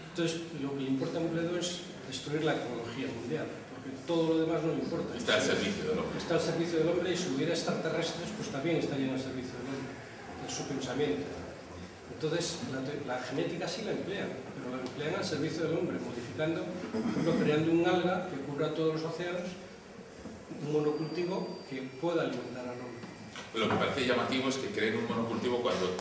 Entonces, lo que le importa a un bledo es destruir la ecología mundial, porque todo lo demás no le importa. Está al servicio del hombre. Está al servicio del hombre y si hubiera extraterrestres, pues también estarían al servicio del hombre, de su pensamiento. Entonces, la genética sí la emplean, pero la emplean al servicio del hombre, modificando, por ejemplo, creando un alga que cubra todos los océanos, un monocultivo que pueda alimentar al hombre. Lo que parece llamativo es que creen un monocultivo cuando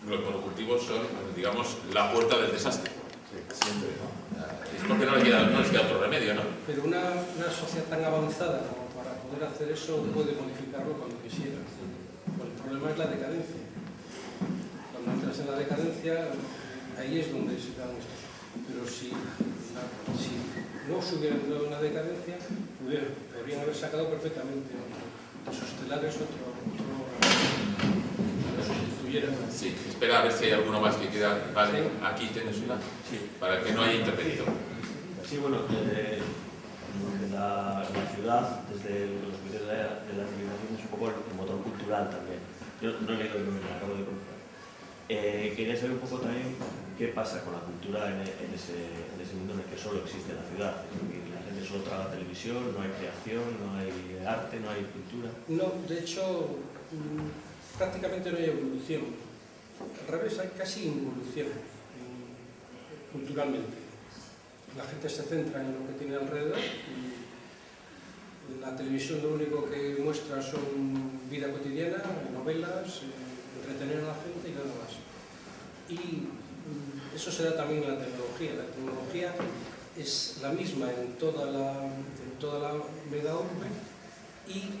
los monocultivos son, digamos, la puerta del desastre. Siempre. Es porque no les queda otro remedio, ¿no? Pero una sociedad tan avanzada como para poder hacer eso puede modificarlo cuando quisiera. Pues el problema es la decadencia. Cuando entras en la decadencia, ahí es donde se dan estos. Pero si no se hubiera entrado en la decadencia, podrían haber sacado perfectamente sus telares otro sustituyera. Sí, espera a ver si hay alguno más que quiera. Vale, Sí. aquí tienes una, para que no haya intervenido. Sí, bueno, la ciudad, desde los vídeos de la civilización, es un poco el motor cultural también. Yo no he leído el libro, me acabo de comprar. Quería saber un poco también qué pasa con la cultura en ese mundo en el que solo existe la ciudad. La gente solo traga televisión, no hay creación, no hay arte, no hay cultura. No, de hecho, prácticamente no hay evolución. Al revés, hay casi involución culturalmente. La gente se centra en lo que tiene alrededor y la televisión lo único que muestra son vida cotidiana, novelas, entretener a la gente y nada más. Y eso se da también en la tecnología. La tecnología es la misma en toda la media urbe y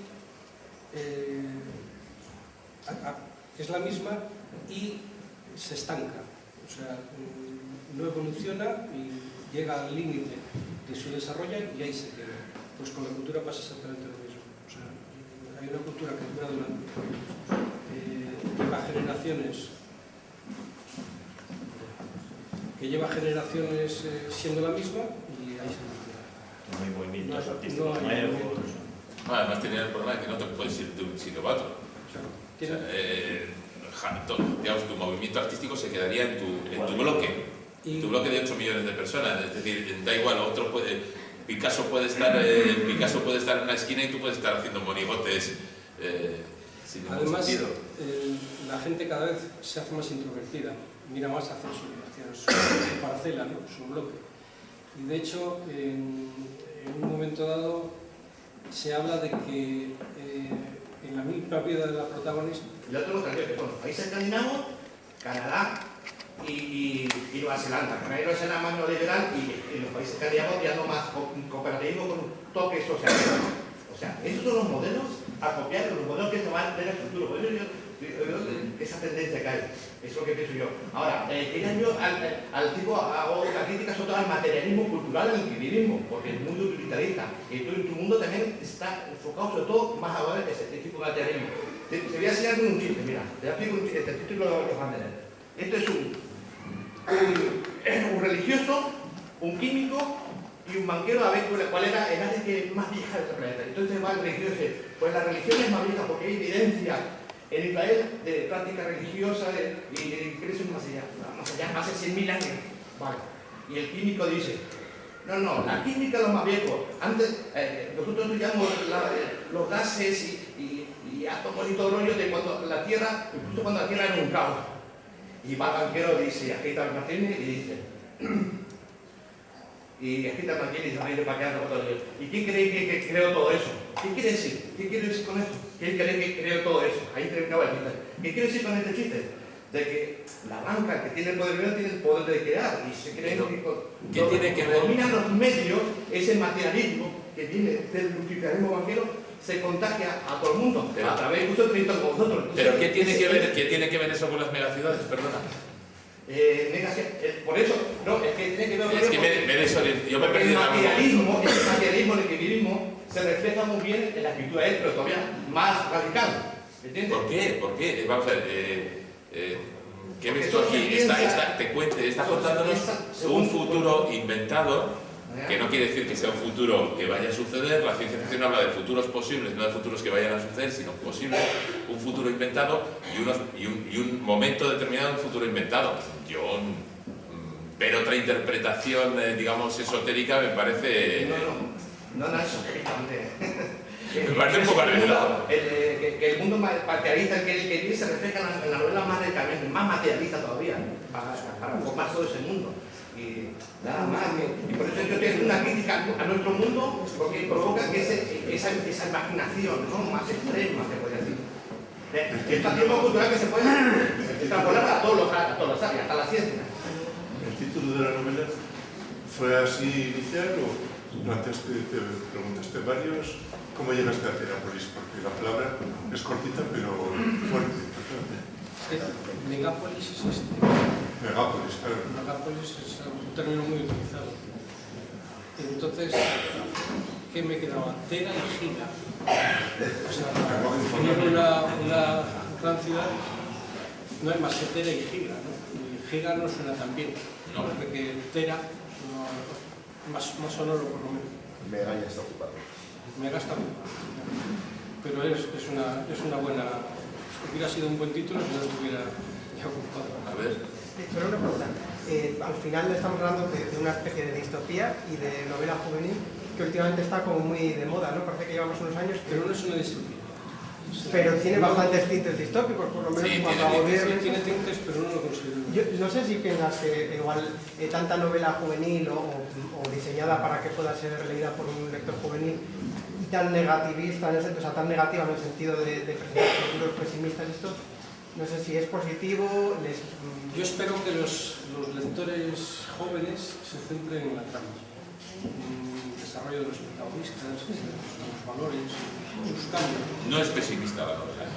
es la misma y se estanca. O sea, no evoluciona y llega al límite de su desarrollo y ahí se queda. Pues con la cultura pasa exactamente lo mismo. O sea, hay una cultura que dura durante lleva generaciones siendo la misma y ahí se nos queda. No hay movimientos artísticos nuevos. Además tiene el problema de que no te puedes ir de un sitio a otro. Digamos, tu movimiento artístico se quedaría en tu bloque. Tu bloque de 8 millones de personas. Es decir, da igual, otro puede... Picasso puede estar en una esquina y tú puedes estar haciendo monigotes sin ningún Además, sentido. la gente cada vez se hace más introvertida, mira más hacia su parcela, ¿no? Su bloque. Y de hecho, en un momento dado se habla de que en la misma vida de la protagonista... Yo tengo que ver que son los países escandinavos, Canadá y Nueva Zelanda. Canadá y Nueva Zelanda más neoliberal y los países escandinavos tirando más cooperativismo con un toque social. O sea, esos son los modelos a copiar, los modelos que se van de la estructura. Por eso yo veo esa tendencia que hay. Eso es lo que pienso yo. Ahora, quería yo al tipo, hago la crítica sobre todo al materialismo cultural, al inquilinismo, porque el mundo utilitarista, y tu mundo también está enfocado sobre todo más ahora en ese tipo de materialismo. Te voy a enseñar un chiste, mira, te explico un chiste, este título lo van a tener. Esto es un religioso, un químico y un banquero a ver cuál era el área que más vieja de este planeta. Entonces va el religioso y dice, pues la religión es más vieja porque hay evidencia en Israel de práctica religiosa y de ingresos más allá, hace 100.000 años. Vale. Y el químico dice, no, la química es lo más viejo. Antes, nosotros estudiamos los gases y átomos y todo el rollo de cuando la Tierra, incluso cuando la Tierra era un caos. Y va el banquero, dice, agita el Martínez y dice, y agita el Martínez y se va a ir para quedar todo el día. ¿Y quién cree que creó todo eso? ¿Qué quiere decir? ¿Qué quiere decir con esto? ¿Quién cree que creó todo eso? Ahí terminaba el chiste. ¿Qué quiere decir con este chiste? De que la banca que tiene el poder tiene el poder de crear y se creen ¿Qué tiene que ver? Dominan los medios, ese materialismo que viene del luciferianismo banquero se contagia a todo el mundo, pero, a través de muchos créditos como vosotros. ¿Pero qué tiene que ver eso con las megaciudades? Perdona. Por eso, no, es que tiene que ver con es que yo me perdí el materialismo en el que vivimos se refleja muy bien en la escritura de él, pero todavía más radical. ¿Entiendes? ¿Por qué? Vamos a ver, ¿qué ves tú aquí? Está contándonos un futuro inventado, que no quiere decir que sea un futuro que vaya a suceder. La ciencia ficción habla de futuros posibles, no de futuros que vayan a suceder, sino posibles, un futuro inventado y un momento determinado en un futuro inventado. Pero otra interpretación, digamos, esotérica me parece... No, esotéricamente. Me parece un poco arriesgado. Que el mundo materialista en que vive se refleja en la novela más radicalmente, más materialista todavía, para formar todo ese mundo. Y nada más, y por eso yo tengo una crítica a nuestro mundo, porque provoca que esa imaginación, ¿no?, más extrema, se puede decir. Este tiempo cultural que se puede extrapolar a todas las áreas, hasta la ciencia. ¿El título de la novela fue así inicial o planteaste, te preguntaste varios? ¿Cómo llegaste a Terápolis? Porque la palabra es cortita pero fuerte. Megápolis es este. Megápolis, claro. Megápolis es un término muy utilizado. Entonces, ¿qué me quedaba? Tera y giga. O sea, definir una gran ciudad no hay más que tera y giga, ¿no? Y giga no suena tan bien, no. Porque tera más sonoro por lo menos. Mega ya está ocupado. Mega está ocupado. Pero es una buena... Hubiera sido un buen título si no estuviera ya ocupado. A ver. Pero una pregunta. Al final estamos hablando de una especie de distopía y de novela juvenil que últimamente está como muy de moda, ¿no? Parece que llevamos unos años... Pero no es una distopía. Pero tiene bastantes tintes distópicos, por lo menos en cuanto a gobierno. Tiene tintes, pero no lo considero. Yo no sé si piensas que igual tanta novela juvenil o diseñada para que pueda ser leída por un lector juvenil y tan negativista, o sea, tan negativa en el sentido de presentar futuros pesimistas, esto, no sé si es positivo. Yo espero que los lectores jóvenes se centren en la trama, en el desarrollo de los protagonistas, los valores, sus cambios. No es pesimista la novela.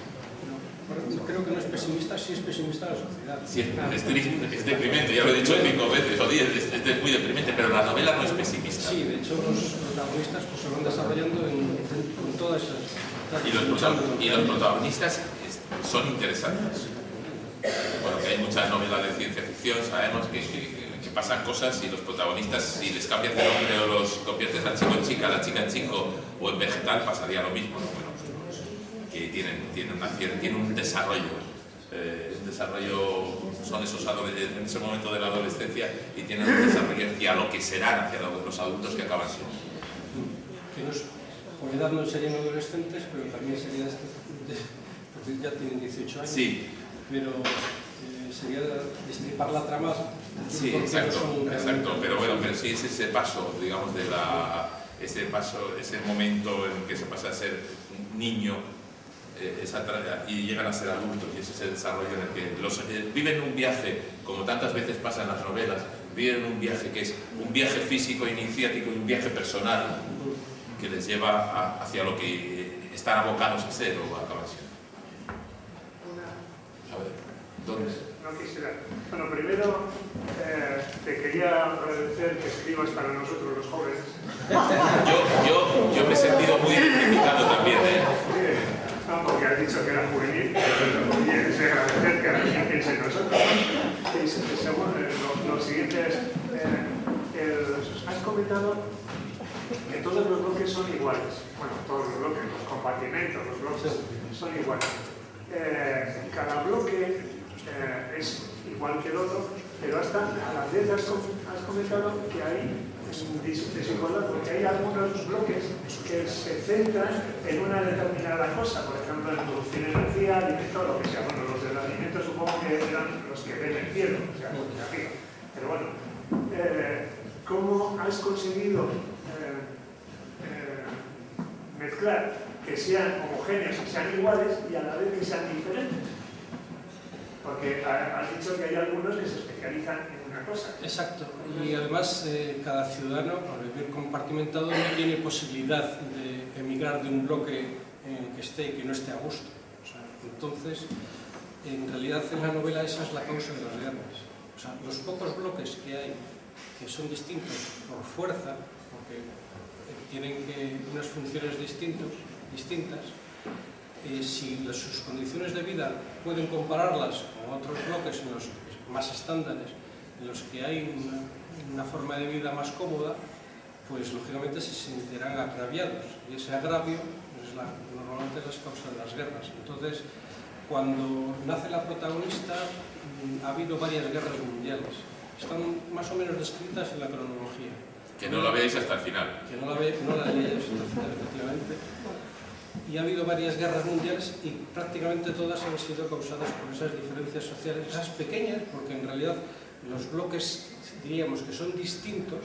Creo que no es pesimista, sí es pesimista la sociedad. Sí, es deprimente, ya lo he dicho 5 veces o 10, es muy deprimente, pero la novela no es pesimista. Sí, de hecho los protagonistas pues, se van desarrollando con todas esas... Y los protagonistas son interesantes. Bueno, que hay mucha novela de ciencia ficción, sabemos que pasan cosas y los protagonistas, si les cambias de nombre o los conviertes al chico en chica, a la chica en chico o en vegetal, pasaría lo mismo, ¿no? Bueno, que tienen un desarrollo. Son esos adolescentes en ese momento de la adolescencia y tienen un desarrollo hacia lo que serán, hacia los adultos que acaban siendo. Por edad no serían adolescentes, pero también serían, porque ya tienen 18 años. Sí. Pero sería destripar la trama. Sí, exacto. Pero bueno, pero sí es ese paso, digamos, ese momento en que se pasa a ser un niño y llegan a ser adultos, y ese es el desarrollo en el que viven un viaje, como tantas veces pasa en las novelas, viven un viaje que es un viaje físico, iniciático y un viaje personal que les lleva hacia lo que están abocados a ser o a acabar siendo. A ver, ¿dónde? No quisiera. Bueno, primero te quería agradecer que escribas para nosotros los jóvenes. Yo me he sentido muy identificado también, No, porque has dicho que era juvenil, y es de agradecer que alguien piense en nosotros. Y segundo, lo siguiente es, has comentado que todos los bloques son iguales. Bueno, todos los bloques, los compartimentos, los bloques son iguales. Cada bloque es igual que el otro, pero hasta a la vez has comentado que hay desigualdad, porque hay algunos bloques que se centran en una determinada cosa, por ejemplo, en producir energía, alimento, lo que sea. Bueno, los del alimento supongo que eran los que ven el cielo, o sea, los de arriba. Pero bueno, ¿cómo has conseguido mezclar que sean homogéneos, que sean iguales y a la vez que sean diferentes? Porque has dicho que hay algunos que se especializan en una cosa. Exacto, y además cada ciudadano, al vivir compartimentado, no tiene posibilidad de emigrar de un bloque que esté y que no esté a gusto. O sea, entonces, en realidad en la novela esa es la causa de las guerras. O sea, los pocos bloques que hay que son distintos por fuerza, porque tienen unas funciones distintas, si sus condiciones de vida pueden compararlas con otros bloques en los más estándares, en los que hay una forma de vida más cómoda, pues lógicamente se sentirán agraviados. Y ese agravio es normalmente las causas de las guerras. Entonces, cuando nace la protagonista, ha habido varias guerras mundiales. Están más o menos descritas en la cronología. Que no la veáis hasta el final. Que no la leáis hasta el final, efectivamente. Y ha habido varias guerras mundiales y prácticamente todas han sido causadas por esas diferencias sociales, esas pequeñas, porque en realidad los bloques, diríamos que son distintos,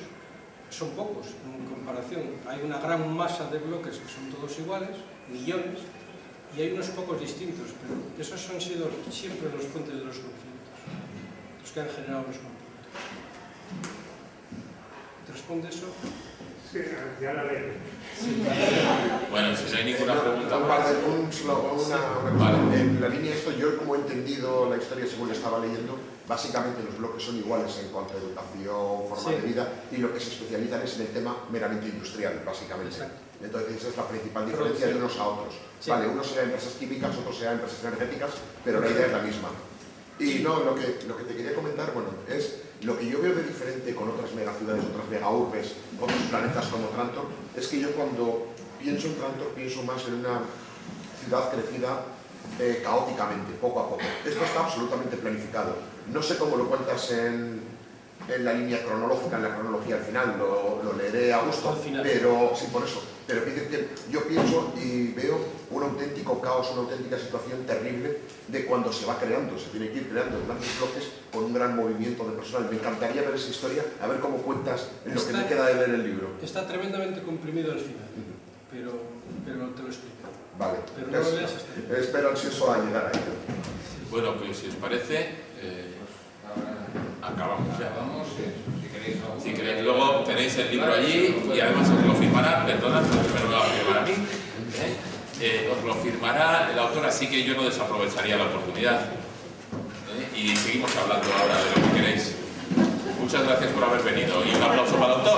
son pocos en comparación. Hay una gran masa de bloques que son todos iguales, millones, y hay unos pocos distintos, pero esos han sido siempre los fuentes de los conflictos, los que han generado los conflictos. ¿Te responde eso? Sí, ya la leo. Bueno, si no hay ninguna pregunta en la línea de esto, yo como he entendido la historia según estaba leyendo, básicamente los bloques son iguales en cuanto a educación, forma de vida, y lo que se especializan es en el tema meramente industrial, básicamente. Exacto. Entonces esa es la principal diferencia de unos a otros. Sí. Vale, uno será empresas químicas, otro será empresas energéticas, pero la idea es la misma. Y no, lo que te quería comentar, bueno, es lo que yo veo de diferente con otras megaciudades, otras megaurbes, otros planetas como Trantor, es que yo cuando pienso en Trantor pienso más en una ciudad crecida caóticamente, poco a poco. Esto está absolutamente planificado. No sé cómo lo cuentas en la línea cronológica, en la cronología al final, lo leeré a gusto, pero sí, por eso. Pero yo pienso y veo un auténtico caos, una auténtica situación terrible de cuando se va creando, se tiene que ir creando en grandes bloques con un gran movimiento de personal. Me encantaría ver esa historia, a ver cómo cuentas en lo que me queda de leer el libro. Está tremendamente comprimido al final, pero te lo explico. Vale, Pero no lo leas hasta ahí. espero ansioso a llegar a ello. Bueno, pues si os parece, acabamos ya. Vamos, Si queréis, luego tenéis el libro allí y además os lo firmará, perdonad, pero me lo va a firmar a mí. Os lo firmará el autor, así que yo no desaprovecharía la oportunidad. Y seguimos hablando ahora de lo que queréis. Muchas gracias por haber venido y un aplauso para el autor.